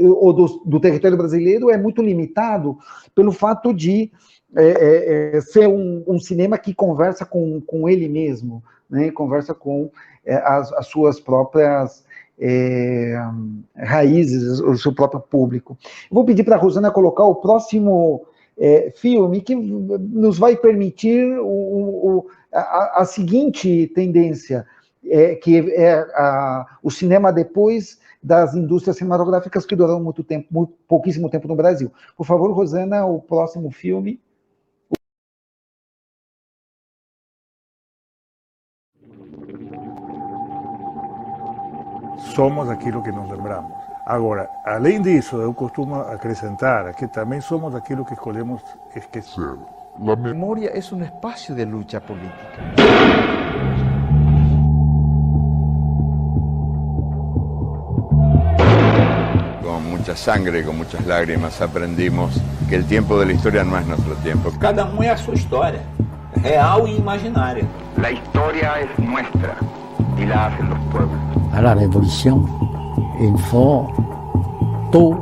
ou do território brasileiro é muito limitado pelo fato de ser um cinema que conversa com ele mesmo, né? Conversa com as suas próprias raízes, o seu próprio público. Eu vou pedir para a Rosana colocar o próximo filme que nos vai permitir a seguinte tendência, que é o cinema depois das indústrias cinematográficas que duraram muito tempo, pouquíssimo tempo no Brasil. Por favor, Rosana, o próximo filme. Somos aquilo que nos lembramos. Agora, além disso, eu costumo acrescentar que também somos aquilo que escolhemos esquecer. La memoria es un espacio de lucha política. Con mucha sangre, con muchas lágrimas, aprendimos que el tiempo de la historia no es nuestro tiempo. Cada é a sua história, real e imaginária. La historia es nuestra y la hacen los pueblos. À la révolution, il faut tout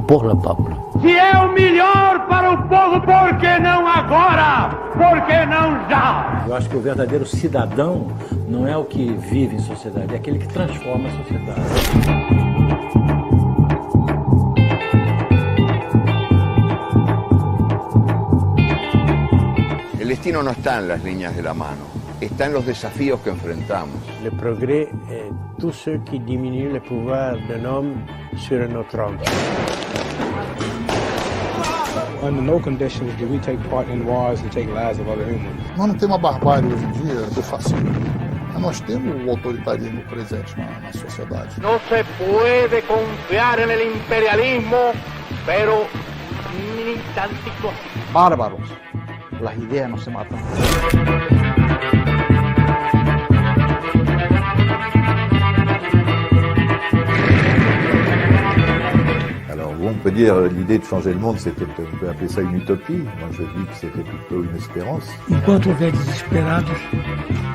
pour le peuple. Se é o melhor para o povo, por que não agora? Por que não já? Eu acho que o verdadeiro cidadão não é o que vive em sociedade, é aquele que transforma a sociedade. El destino no está en las líneas de la mano, está en los desafíos que enfrentamos. Le progrès est tout ce qui diminue le pouvoir d'un homme sur un autre homme. Under no conditions do we take part in wars and take lives of other humans. Nós não temos a barbárie hoje em dia do fascismo, mas nós temos o autoritarismo presente na sociedade. No se puede confiar en el imperialismo, pero ni tantito así. Bárbaros. Las ideas no se matan. Alors, on peut dire l'idée de changer le monde, on peut appeler ça une utopie. Moi, je dis que c'était plutôt une espérance. Enquanto houver desesperados,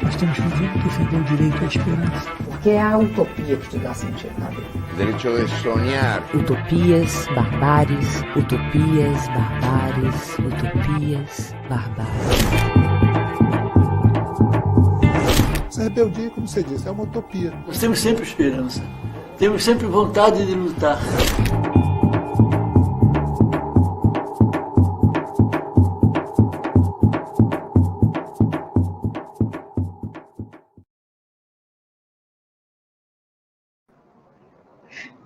nós temos que defender o direito à esperança. O que é a utopia que te dá sentido na vida? El derecho de soñar. Utopias, barbáries, utopias, barbáries, utopias, barbáries. Essa rebeldia, como você disse, é uma utopia. Nós temos sempre esperança. Temos sempre vontade de lutar.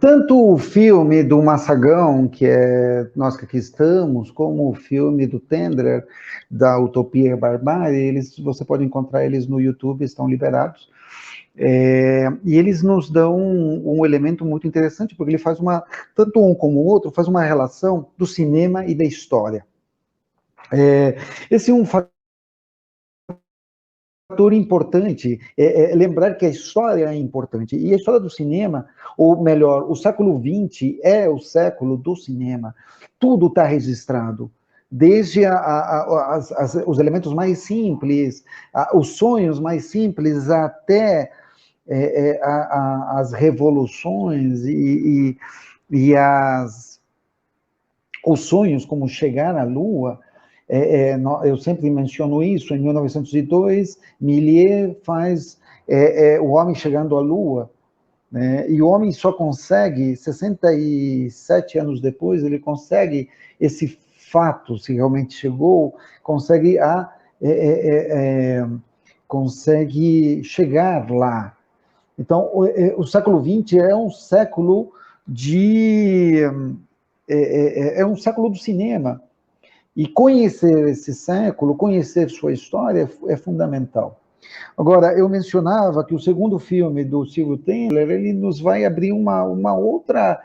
Tanto o filme do Massagão, que é Nós que Aqui Estamos, como o filme do Tendler, da Utopia e Barbárie, você pode encontrar eles no YouTube, estão liberados. E eles nos dão um elemento muito interessante, porque ele faz tanto um como o outro, faz uma relação do cinema e da história. Esse é um fator importante, lembrar que a história é importante, e a história do cinema, ou melhor, o século XX é o século do cinema, tudo está registrado, desde os elementos mais simples, os sonhos mais simples, até as revoluções e os sonhos, como chegar à Lua. Eu sempre menciono isso. Em 1902, Méliès faz O Homem Chegando à Lua, né? E o homem só consegue, 67 anos depois, ele consegue esse fato, se realmente chegou, consegue chegar lá. Então, o século XX é um século é um século do cinema. E conhecer esse século, conhecer sua história é fundamental. Agora, eu mencionava que o segundo filme do Silvio Tendler, ele nos vai abrir uma outra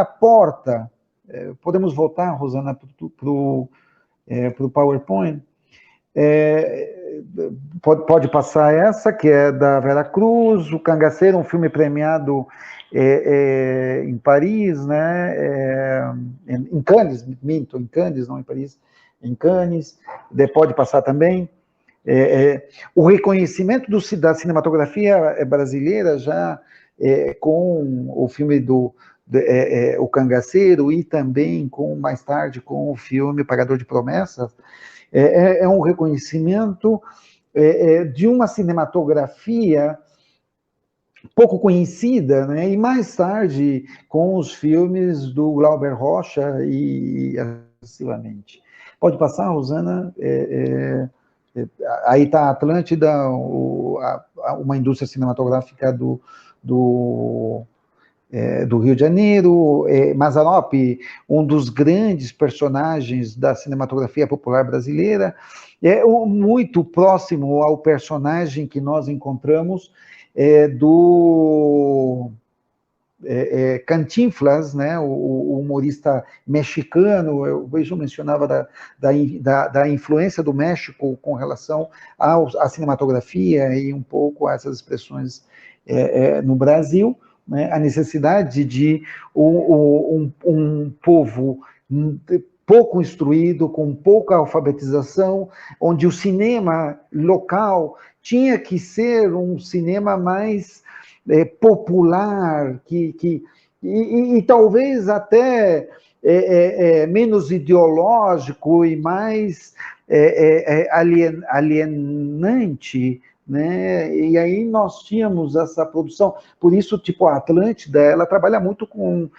porta. Podemos voltar, Rosana, para o PowerPoint? Pode passar essa, que é da Vera Cruz, O Cangaceiro, um filme premiado em Paris, né? Em Cannes, minto, em Cannes, não em Paris, em Cannes. Pode passar também. O reconhecimento da cinematografia brasileira já com o filme O Cangaceiro e também mais tarde com o filme Pagador de Promessas, é um reconhecimento de uma cinematografia pouco conhecida, né? E mais tarde com os filmes do Glauber Rocha e sucessivamente. Pode passar, Rosana? Aí está a Atlântida, uma indústria cinematográfica do Rio de Janeiro. Mazzaropi, um dos grandes personagens da cinematografia popular brasileira, muito próximo ao personagem que nós encontramos do Cantinflas, né, o humorista mexicano. Eu mencionava da influência do México com relação à cinematografia e um pouco a essas expressões no Brasil, né, a necessidade de um povo pouco instruído, com pouca alfabetização, onde o cinema local tinha que ser um cinema mais popular, e talvez até menos ideológico e mais alienante, né? E aí nós tínhamos essa produção. Por isso, tipo, a Atlântida, ela trabalha muito com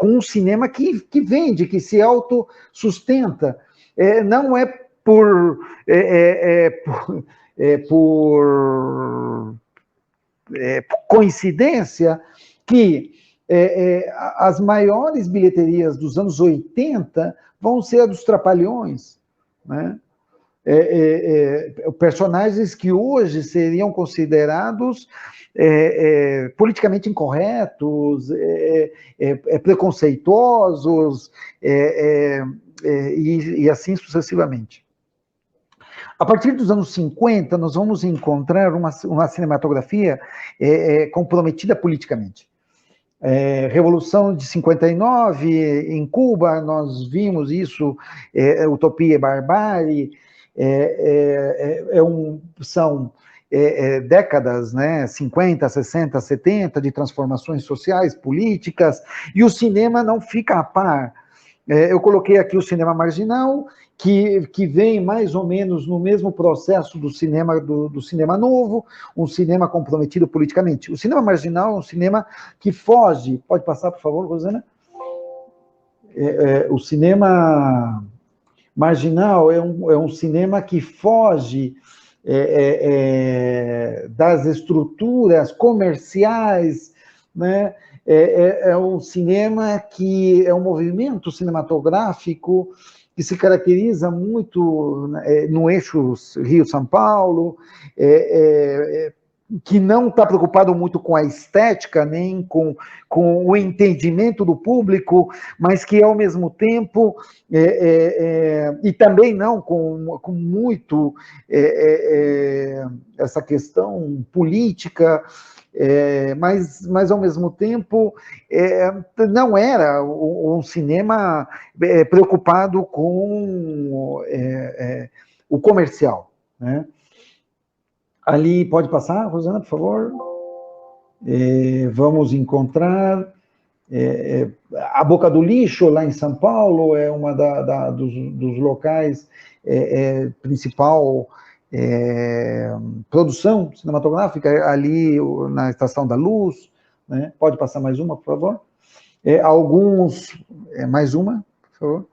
um cinema que vende, que se autossustenta. Não é por coincidência que as maiores bilheterias dos anos 80 vão ser a dos Trapalhões, né? Personagens que hoje seriam considerados politicamente incorretos, preconceituosos, e assim sucessivamente. A partir dos anos 50, nós vamos encontrar uma cinematografia comprometida politicamente. Revolução de 59, em Cuba, nós vimos isso, Utopia e Barbárie, são décadas, né, 50, 60, 70, de transformações sociais, políticas, e o cinema não fica a par. Eu coloquei aqui o cinema marginal, que vem mais ou menos no mesmo processo do cinema novo, um cinema comprometido politicamente. O cinema marginal é um cinema que foge... Pode passar, por favor, Rosana? O cinema marginal é um cinema que foge das estruturas comerciais, né? É um cinema que é um movimento cinematográfico que se caracteriza muito no eixo Rio-São Paulo, que não está preocupado muito com a estética, nem com o entendimento do público, mas que, ao mesmo tempo, e também não com muito essa questão política, mas ao mesmo tempo não era um cinema preocupado com o comercial, né? Ali, pode passar, Rosana, por favor? Vamos encontrar a Boca do Lixo, lá em São Paulo, é uma dos locais principal produção cinematográfica, ali na Estação da Luz, né? Pode passar mais uma, por favor? Mais uma, por favor?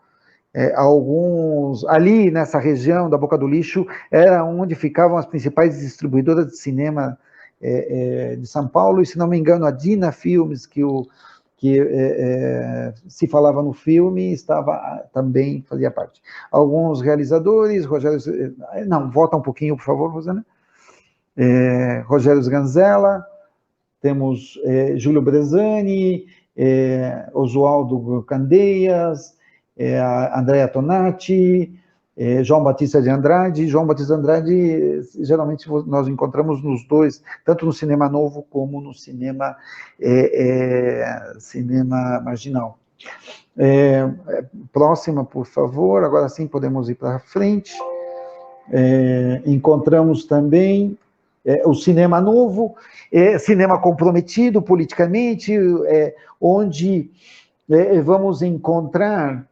Ali nessa região da Boca do Lixo, era onde ficavam as principais distribuidoras de cinema de São Paulo, e, se não me engano, a Dina Filmes, que se falava no filme, também fazia parte. Alguns realizadores, Rogério... Não, volta um pouquinho, por favor, Rosana. Rogério Sganzella, temos Júlio Brezani, Oswaldo Candeias, Andrea Tonati, João Batista de Andrade. João Batista de Andrade, geralmente nós encontramos nos dois, tanto no cinema novo como no cinema marginal. Próxima, por favor, agora sim podemos ir para frente. Encontramos também o cinema novo, cinema comprometido politicamente, onde vamos encontrar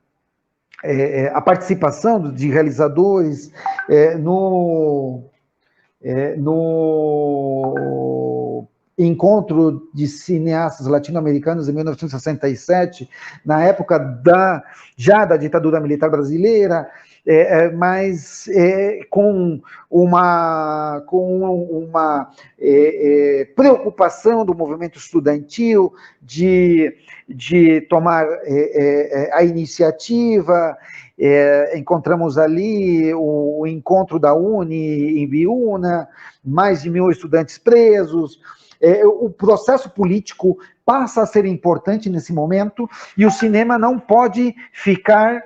a participação de realizadores no encontro de cineastas latino-americanos em 1967, na época já da ditadura militar brasileira, mas com uma preocupação do movimento estudantil de tomar a iniciativa. Encontramos ali o encontro da UNE em Biúna, mais de 1.000 estudantes presos. O processo político passa a ser importante nesse momento, e o cinema não pode ficar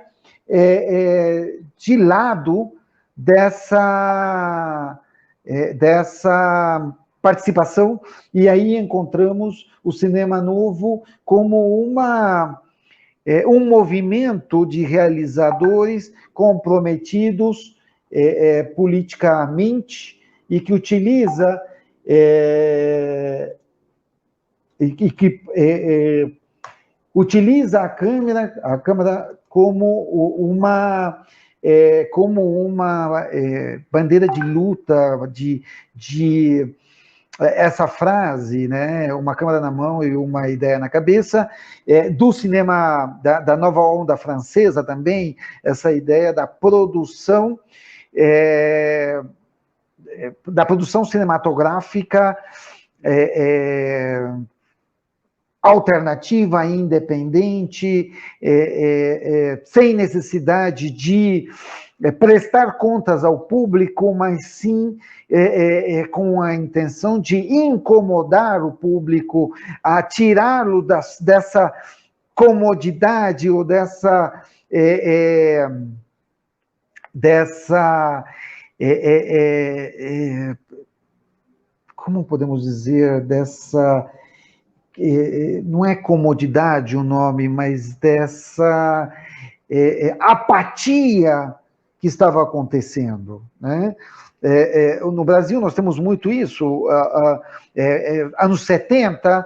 de lado dessa participação, e aí encontramos o cinema novo como um movimento de realizadores comprometidos politicamente, e que utiliza utiliza a câmera como uma bandeira de luta, de essa frase, né, uma câmera na mão e uma ideia na cabeça, do cinema, da nova onda francesa também, essa ideia da produção cinematográfica alternativa, independente, sem necessidade de prestar contas ao público, mas sim com a intenção de incomodar o público, a tirá-lo dessa comodidade ou dessa como podemos dizer, dessa, não é comodidade o nome, mas dessa apatia que estava acontecendo, né? No Brasil nós temos muito isso, anos 70,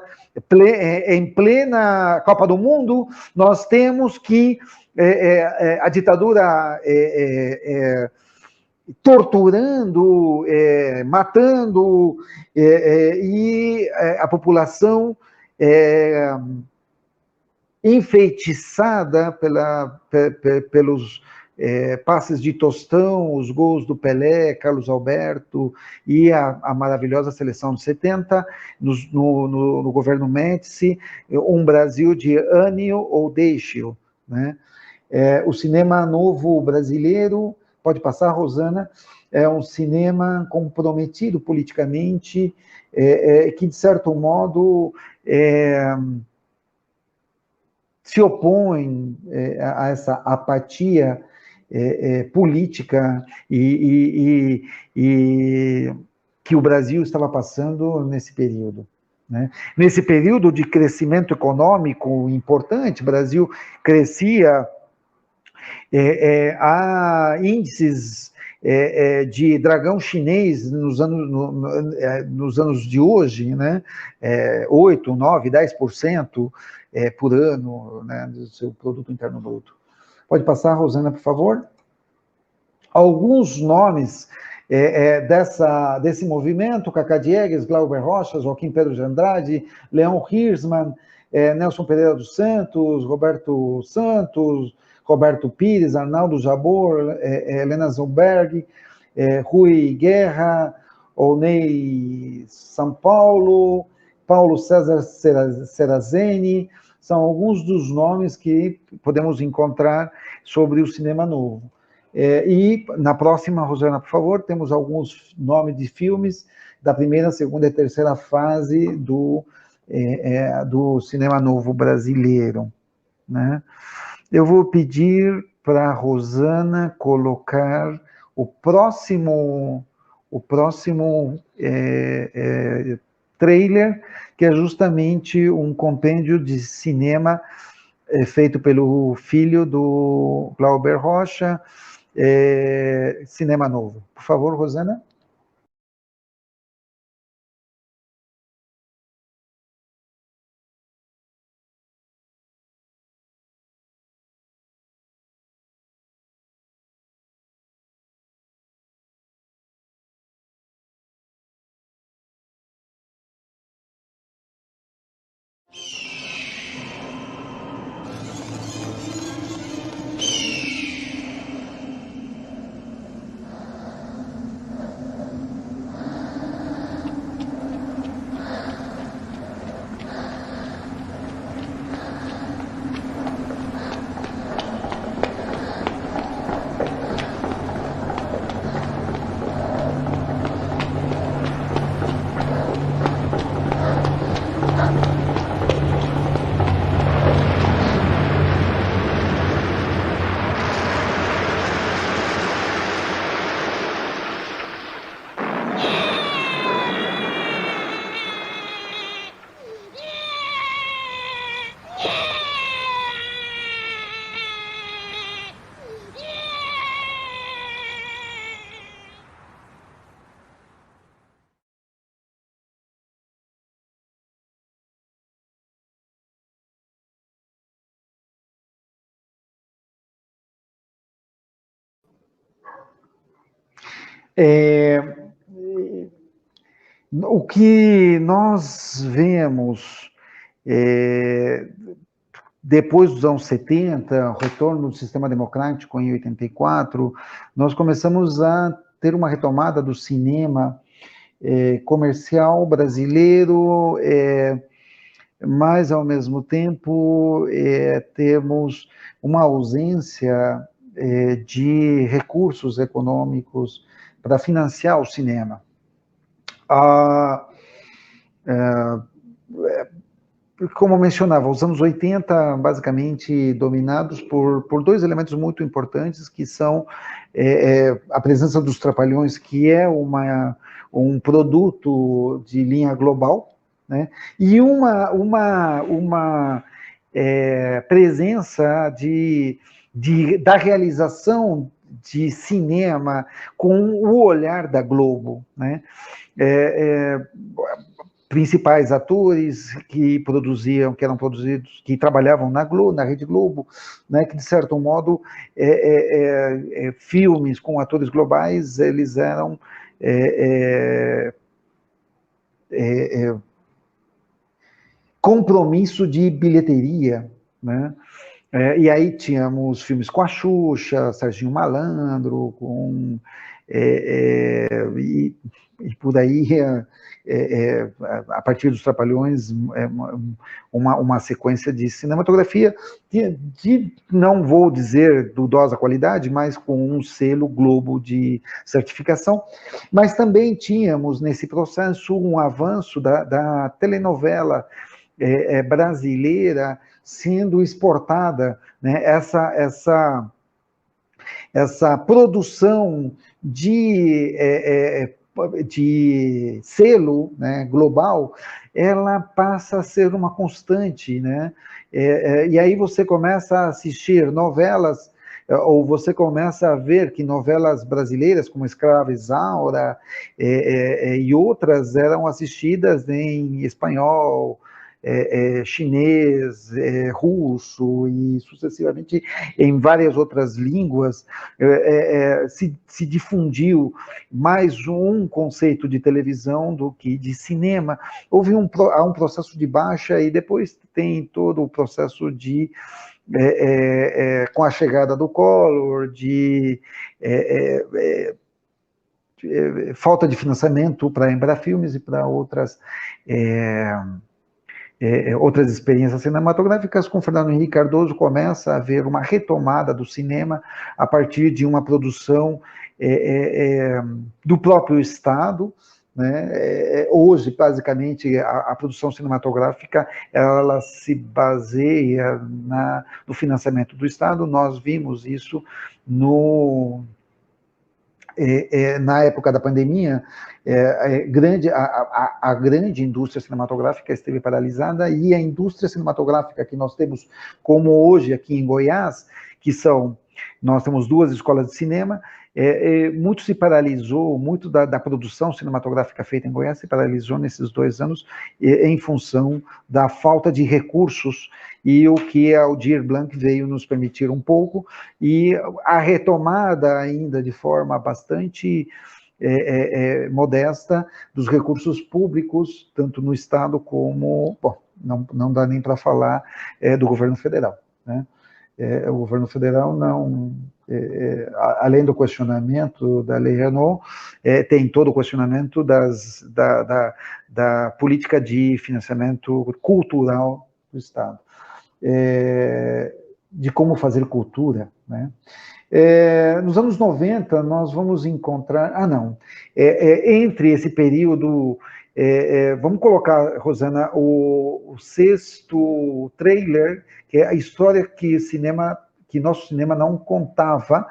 em plena Copa do Mundo, nós temos que a ditadura torturando, matando, e a população enfeitiçada pelos passes de Tostão, os gols do Pelé, Carlos Alberto e a maravilhosa seleção de 70, no governo Médici, um Brasil de ame-o ou deixe-o, né? O cinema novo brasileiro, pode passar, Rosana, é um cinema comprometido politicamente, que, de certo modo, se opõe a essa apatia política e que o Brasil estava passando nesse período, né? Nesse período de crescimento econômico importante, o Brasil crescia a índices de dragão chinês nos anos de hoje, né? 8, 9, 10% por ano, né, do seu produto interno bruto. Pode passar, Rosana, por favor? Alguns nomes desse movimento: Cacá Diegues, Glauber Rocha, Joaquim Pedro de Andrade, Leão Hirschman, Nelson Pereira dos Santos, Roberto Santos, Roberto Pires, Arnaldo Jabor, Helena Zumberg, Rui Guerra, Onei São Paulo, Paulo César Serrazeni, são alguns dos nomes que podemos encontrar sobre o cinema novo. E na próxima, Rosana, por favor, temos alguns nomes de filmes da primeira, segunda e terceira fase do cinema novo brasileiro, né? Eu vou pedir para a Rosana colocar o próximo trailer, que é justamente um compêndio de cinema feito pelo filho do Glauber Rocha, Cinema Novo. Por favor, Rosana. O que nós vemos depois dos anos 70, o retorno do sistema democrático em 84, nós começamos a ter uma retomada do cinema comercial brasileiro, mas, ao mesmo tempo, temos uma ausência de recursos econômicos para financiar o cinema. Como eu mencionava, os anos 80, basicamente, dominados por dois elementos muito importantes, que são a presença dos Trapalhões, que é um produto de linha global, né? E uma presença da realização de cinema com o olhar da Globo, né? Principais atores que eram produzidos, que trabalhavam na Globo, na Rede Globo, né, que de certo modo filmes com atores globais, eles eram compromisso de bilheteria, né? E aí tínhamos filmes com a Xuxa, Serginho Malandro, e por aí, a partir dos Trapalhões, uma sequência de cinematografia de, não vou dizer dudosa qualidade, mas com um selo Globo de certificação. Mas também tínhamos, nesse processo, um avanço da telenovela brasileira sendo exportada, né? Essa produção de selo, né, global, ela passa a ser uma constante, né? E aí você começa a assistir novelas, ou você começa a ver que novelas brasileiras, como Escrava Isaura e outras, eram assistidas em espanhol, chinês, russo e sucessivamente em várias outras línguas. Se difundiu mais um conceito de televisão do que de cinema. Houve um processo de baixa, e depois tem todo o processo de com a chegada do Collor, de falta de financiamento para a Embrafilmes e para outras experiências cinematográficas. Com Fernando Henrique Cardoso começa a haver uma retomada do cinema a partir de uma produção do próprio Estado, né? Hoje, basicamente, a produção cinematográfica ela se baseia no financiamento do Estado. Nós vimos isso na época da pandemia. A grande indústria cinematográfica esteve paralisada, e a indústria cinematográfica que nós temos, como hoje aqui em Goiás, nós temos 2 escolas de cinema, muito se paralisou, muito da produção cinematográfica feita em Goiás se paralisou nesses 2 anos em função da falta de recursos, e o que a Aldir Blanc veio nos permitir um pouco, e a retomada ainda de forma bastante modesta dos recursos públicos, tanto no Estado como, não dá nem para falar do governo federal, né? O governo federal não, além do questionamento da Lei Renault, tem todo o questionamento da política de financiamento cultural do Estado, de como fazer cultura, né? Nos anos 90, nós vamos encontrar... entre esse período... vamos colocar, Rosana, o 6º trailer, que é a história que nosso cinema não contava,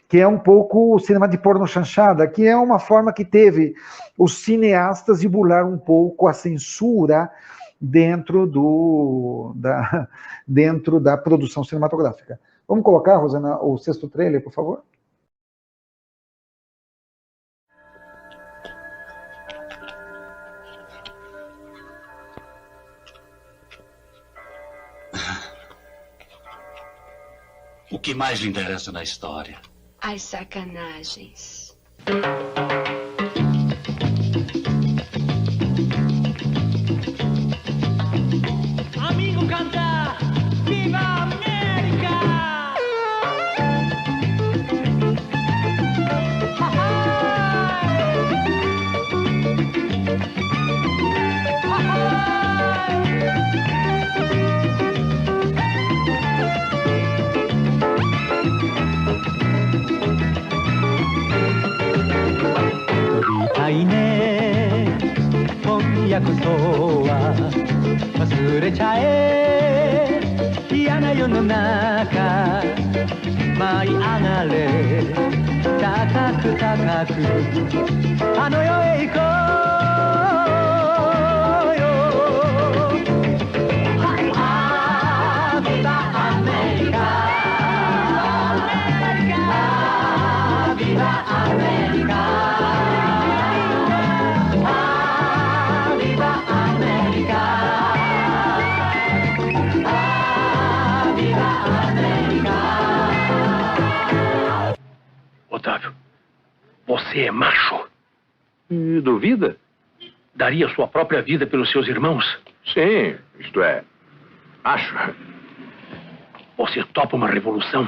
que é um pouco o cinema de porno chanchada, que é uma forma que teve os cineastas de burlar um pouco a censura dentro da produção cinematográfica. Vamos colocar, Rosana, o 6º trailer, por favor? O que mais lhe interessa na história? As sacanagens. ことは忘れちゃえ嫌な世の中舞い上がれ高く高くあの世へ行こうよビバアメリカビバアメリカOtávio, você é macho. Duvida? Daria sua própria vida pelos seus irmãos? Sim, isto é, acho. Você topa uma revolução?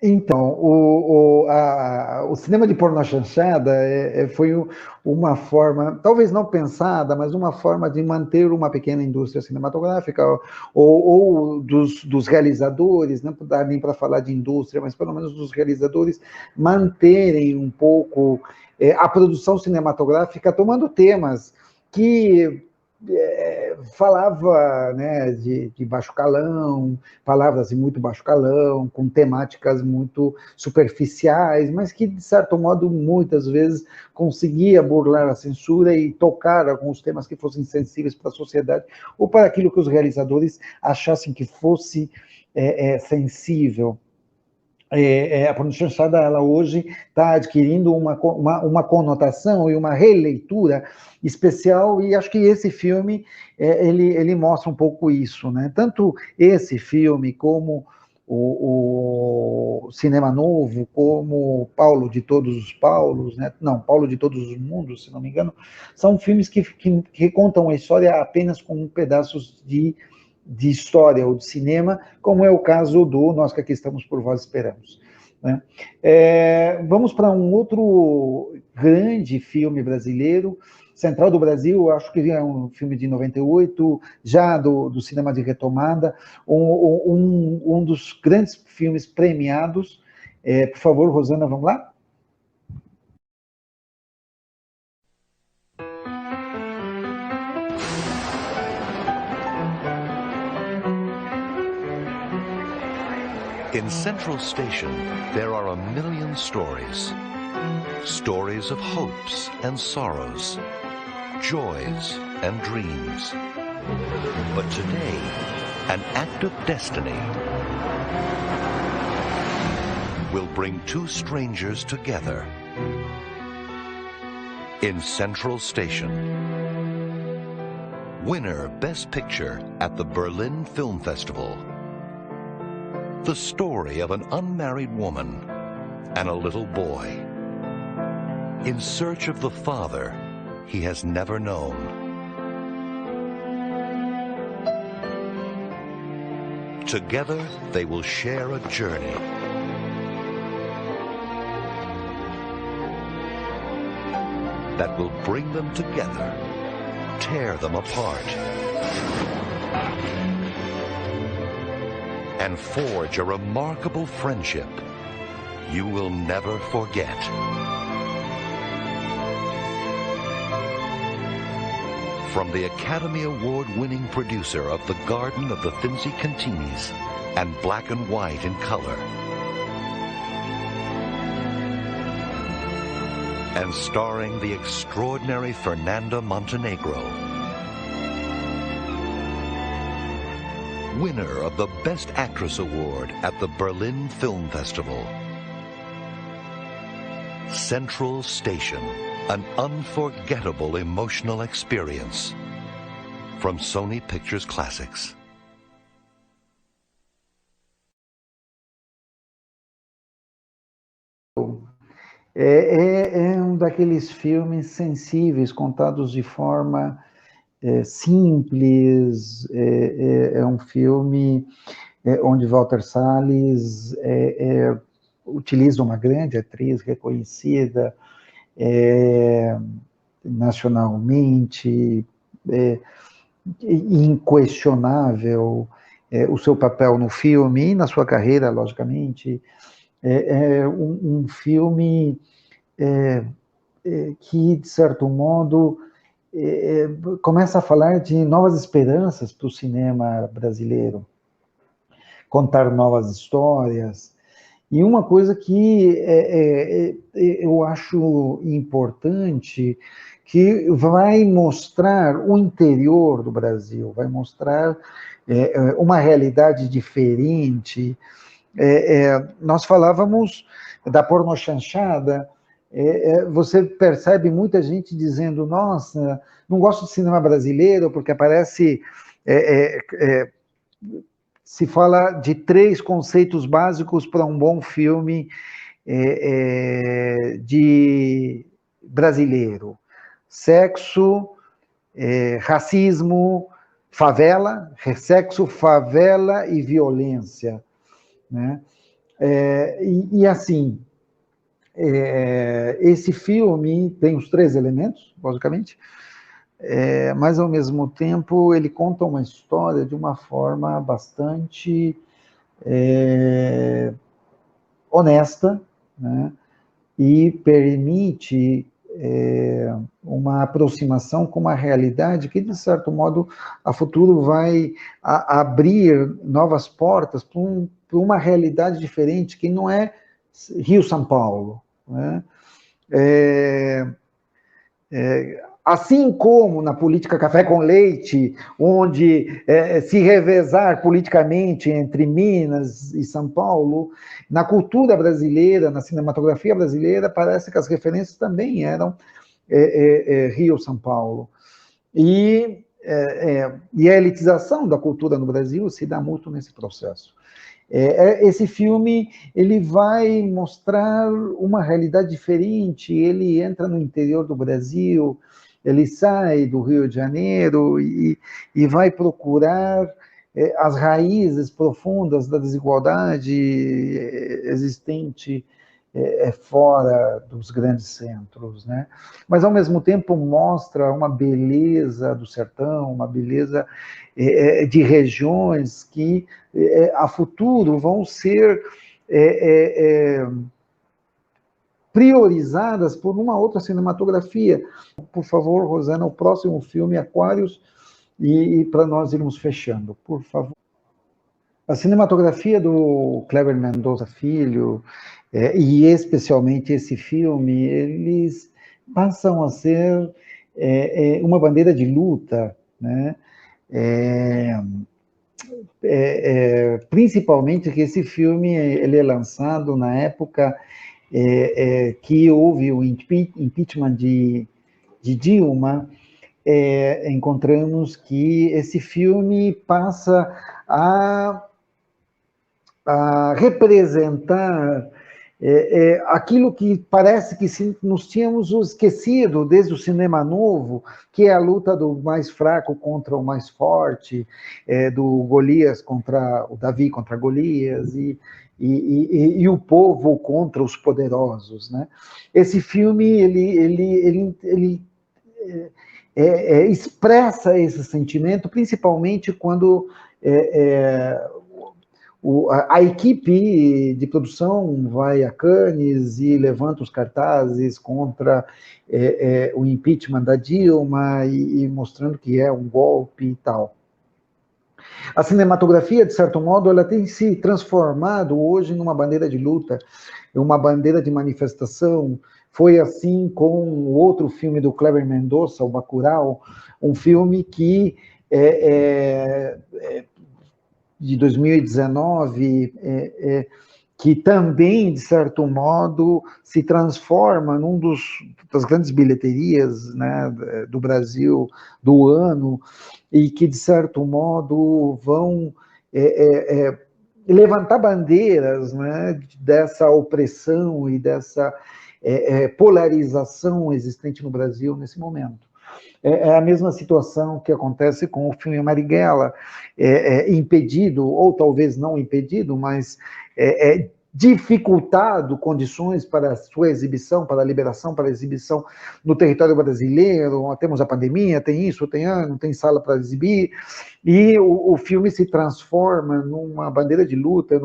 Então, o cinema de pornô chanchada foi uma forma, talvez não pensada, mas uma forma de manter uma pequena indústria cinematográfica, ou dos realizadores, não dá nem para falar de indústria, mas pelo menos dos realizadores, manterem um pouco a produção cinematográfica tomando temas que falava, né, de baixo calão, palavras de muito baixo calão, com temáticas muito superficiais, mas que, de certo modo, muitas vezes conseguia burlar a censura e tocar alguns temas que fossem sensíveis para a sociedade, ou para aquilo que os realizadores achassem que fosse sensível. A pornô chanchada, ela hoje está adquirindo uma conotação e uma releitura especial, e acho que esse filme, ele mostra um pouco isso, né? Tanto esse filme, como o Cinema Novo, como Paulo de Todos os Paulos, né? Não, Paulo de Todos os Mundos, se não me engano, são filmes que contam a história apenas com pedaços de história ou de cinema, como é o caso do Nós que Aqui Estamos por Vós Esperamos, né? Vamos para um outro grande filme brasileiro, Central do Brasil, acho que é um filme de 98, já do cinema de retomada, um dos grandes filmes premiados. Por favor, Rosana, vamos lá? In Central Station, there are a million stories. Stories of hopes and sorrows, joys and dreams. But today, an act of destiny will bring two strangers together. In Central Station, winner Best Picture at the Berlin Film Festival. The story of an unmarried woman and a little boy in search of the father he has never known. Together, they will share a journey. That will bring them together, tear them apart, and forge a remarkable friendship you will never forget. From the Academy Award-winning producer of The Garden of the Finzi Cantinis and Black and White in color, and starring the extraordinary Fernanda Montenegro, winner of the Best Actress Award at the Berlin Film Festival. Central Station, an unforgettable emotional experience from Sony Pictures Classics. É um daqueles filmes sensíveis, contados de forma simples. É um filme onde Walter Salles utiliza uma grande atriz reconhecida nacionalmente, inquestionável, o seu papel no filme e na sua carreira, logicamente. Um filme que, de certo modo, começa a falar de novas esperanças para o cinema brasileiro, contar novas histórias. E uma coisa que eu acho importante, que vai mostrar o interior do Brasil, vai mostrar uma realidade diferente. Nós falávamos da pornochanchada, você percebe muita gente dizendo, nossa, não gosto de cinema brasileiro porque aparece... se fala de 3 conceitos básicos para um bom filme de brasileiro: sexo, racismo, favela, sexo, favela e violência, né? E assim, esse filme tem os 3 elementos, basicamente, mas, ao mesmo tempo, ele conta uma história de uma forma bastante honesta, né? E permite uma aproximação com uma realidade que, de certo modo, a futuro vai abrir novas portas para uma realidade diferente, que não é Rio-São Paulo, né? Assim como na política café com leite, onde se revezar politicamente entre Minas e São Paulo, na cultura brasileira, na cinematografia brasileira, parece que as referências também eram Rio-São Paulo. E a elitização da cultura no Brasil se dá muito nesse processo. Esse filme, ele vai mostrar uma realidade diferente, ele entra no interior do Brasil, ele sai do Rio de Janeiro e vai procurar as raízes profundas da desigualdade existente fora dos grandes centros, né? Mas, ao mesmo tempo, mostra uma beleza do sertão, uma beleza de regiões que, a futuro, vão ser priorizadas por uma outra cinematografia. Por favor, Rosana, o próximo filme, Aquários, e para nós irmos fechando, por favor. A cinematografia do Kleber Mendonça Filho, e especialmente esse filme, eles passam a ser uma bandeira de luta, né? Principalmente que esse filme ele é lançado na época que houve o impeachment de Dilma. Encontramos que esse filme passa a representar aquilo que parece que nos tínhamos esquecido desde o cinema novo, que é a luta do mais fraco contra o mais forte, do Golias contra o Davi contra Golias, e o povo contra os poderosos, né? Esse filme ele expressa esse sentimento, principalmente quando a equipe de produção vai a Cannes e levanta os cartazes contra o impeachment da Dilma e mostrando que é um golpe e tal. A cinematografia, de certo modo, ela tem se transformado hoje numa bandeira de luta, uma bandeira de manifestação. Foi assim com o outro filme do Kleber Mendonça, o Bacurau, um filme que de 2019, que também, de certo modo, se transforma num das grandes bilheterias, né, do Brasil do ano, e que, de certo modo, vão levantar bandeiras, né, dessa opressão e dessa polarização existente no Brasil nesse momento. É a mesma situação que acontece com o filme Marighella, impedido, ou talvez não impedido, mas dificultado condições para a sua exibição, para a liberação, para a exibição no território brasileiro. Temos a pandemia, tem isso, não tem sala para exibir, e o filme se transforma numa bandeira de luta,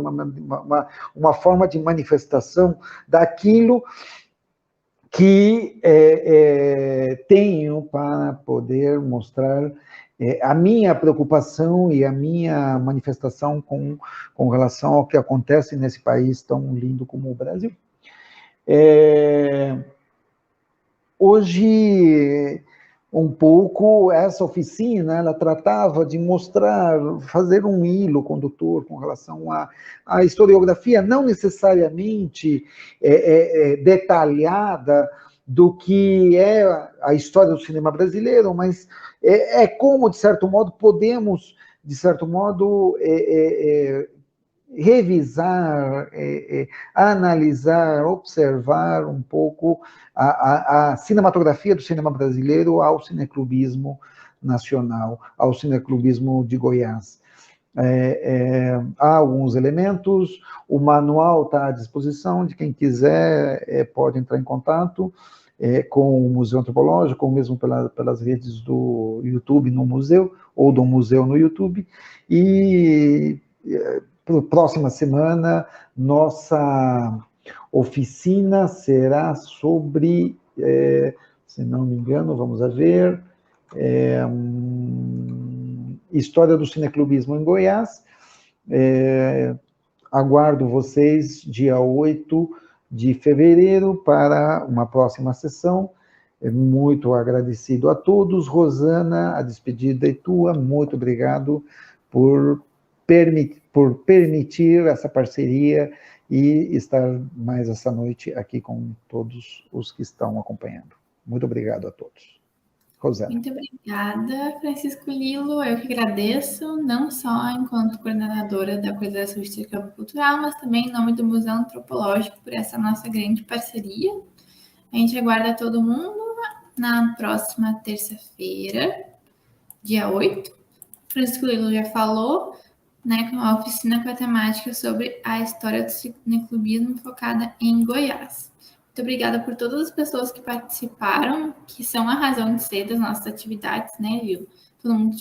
uma forma de manifestação daquilo que tenho para poder mostrar a minha preocupação e a minha manifestação com relação ao que acontece nesse país tão lindo como o Brasil. Hoje, um pouco, essa oficina, ela tratava de mostrar, fazer um hilo condutor com relação à historiografia, não necessariamente detalhada do que é a história do cinema brasileiro, mas como, de certo modo, podemos, de certo modo, revisar, analisar, observar um pouco a cinematografia do cinema brasileiro ao cineclubismo nacional, ao cineclubismo de Goiás. Há alguns elementos, o manual está à disposição de quem quiser, pode entrar em contato com o Museu Antropológico, ou mesmo pelas redes do YouTube no museu, ou do museu no YouTube, e próxima semana, nossa oficina será sobre, se não me engano, vamos ver, história do cineclubismo em Goiás. Aguardo vocês dia 8 de fevereiro para uma próxima sessão. Muito agradecido a todos. Rosana, a despedida é tua. Muito obrigado por permitir essa parceria e estar mais essa noite aqui com todos os que estão acompanhando. Muito obrigado a todos. Rosana. Muito obrigada, Francisco Lilo. Eu que agradeço, não só enquanto coordenadora da Coordenação de Intercâmbio Cultural, mas também em nome do Museu Antropológico por essa nossa grande parceria. A gente aguarda todo mundo na próxima terça-feira, dia 8. Francisco Lilo já falou, né, com a oficina com a temática sobre a história do cineclubismo focada em Goiás. Muito obrigada por todas as pessoas que participaram, que são a razão de ser das nossas atividades, né, Lilo? Todo mundo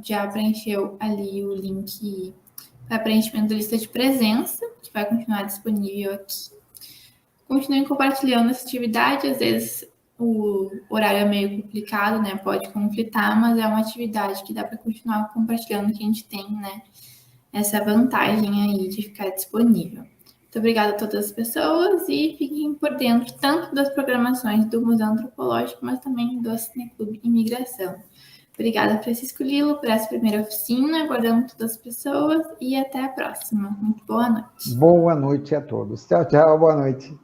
já preencheu ali o link para preenchimento da lista de presença, que vai continuar disponível aqui. Continuem compartilhando essa atividade, às vezes o horário é meio complicado, né, pode conflitar, mas é uma atividade que dá para continuar compartilhando, que a gente tem, né, essa vantagem aí de ficar disponível. Muito obrigada a todas as pessoas e fiquem por dentro tanto das programações do Museu Antropológico, mas também do Cineclube Imigração. Obrigada, Francisco Lilo, por essa primeira oficina. Aguardamos todas as pessoas e até a próxima. Muito boa noite. Boa noite a todos. Tchau, tchau. Boa noite.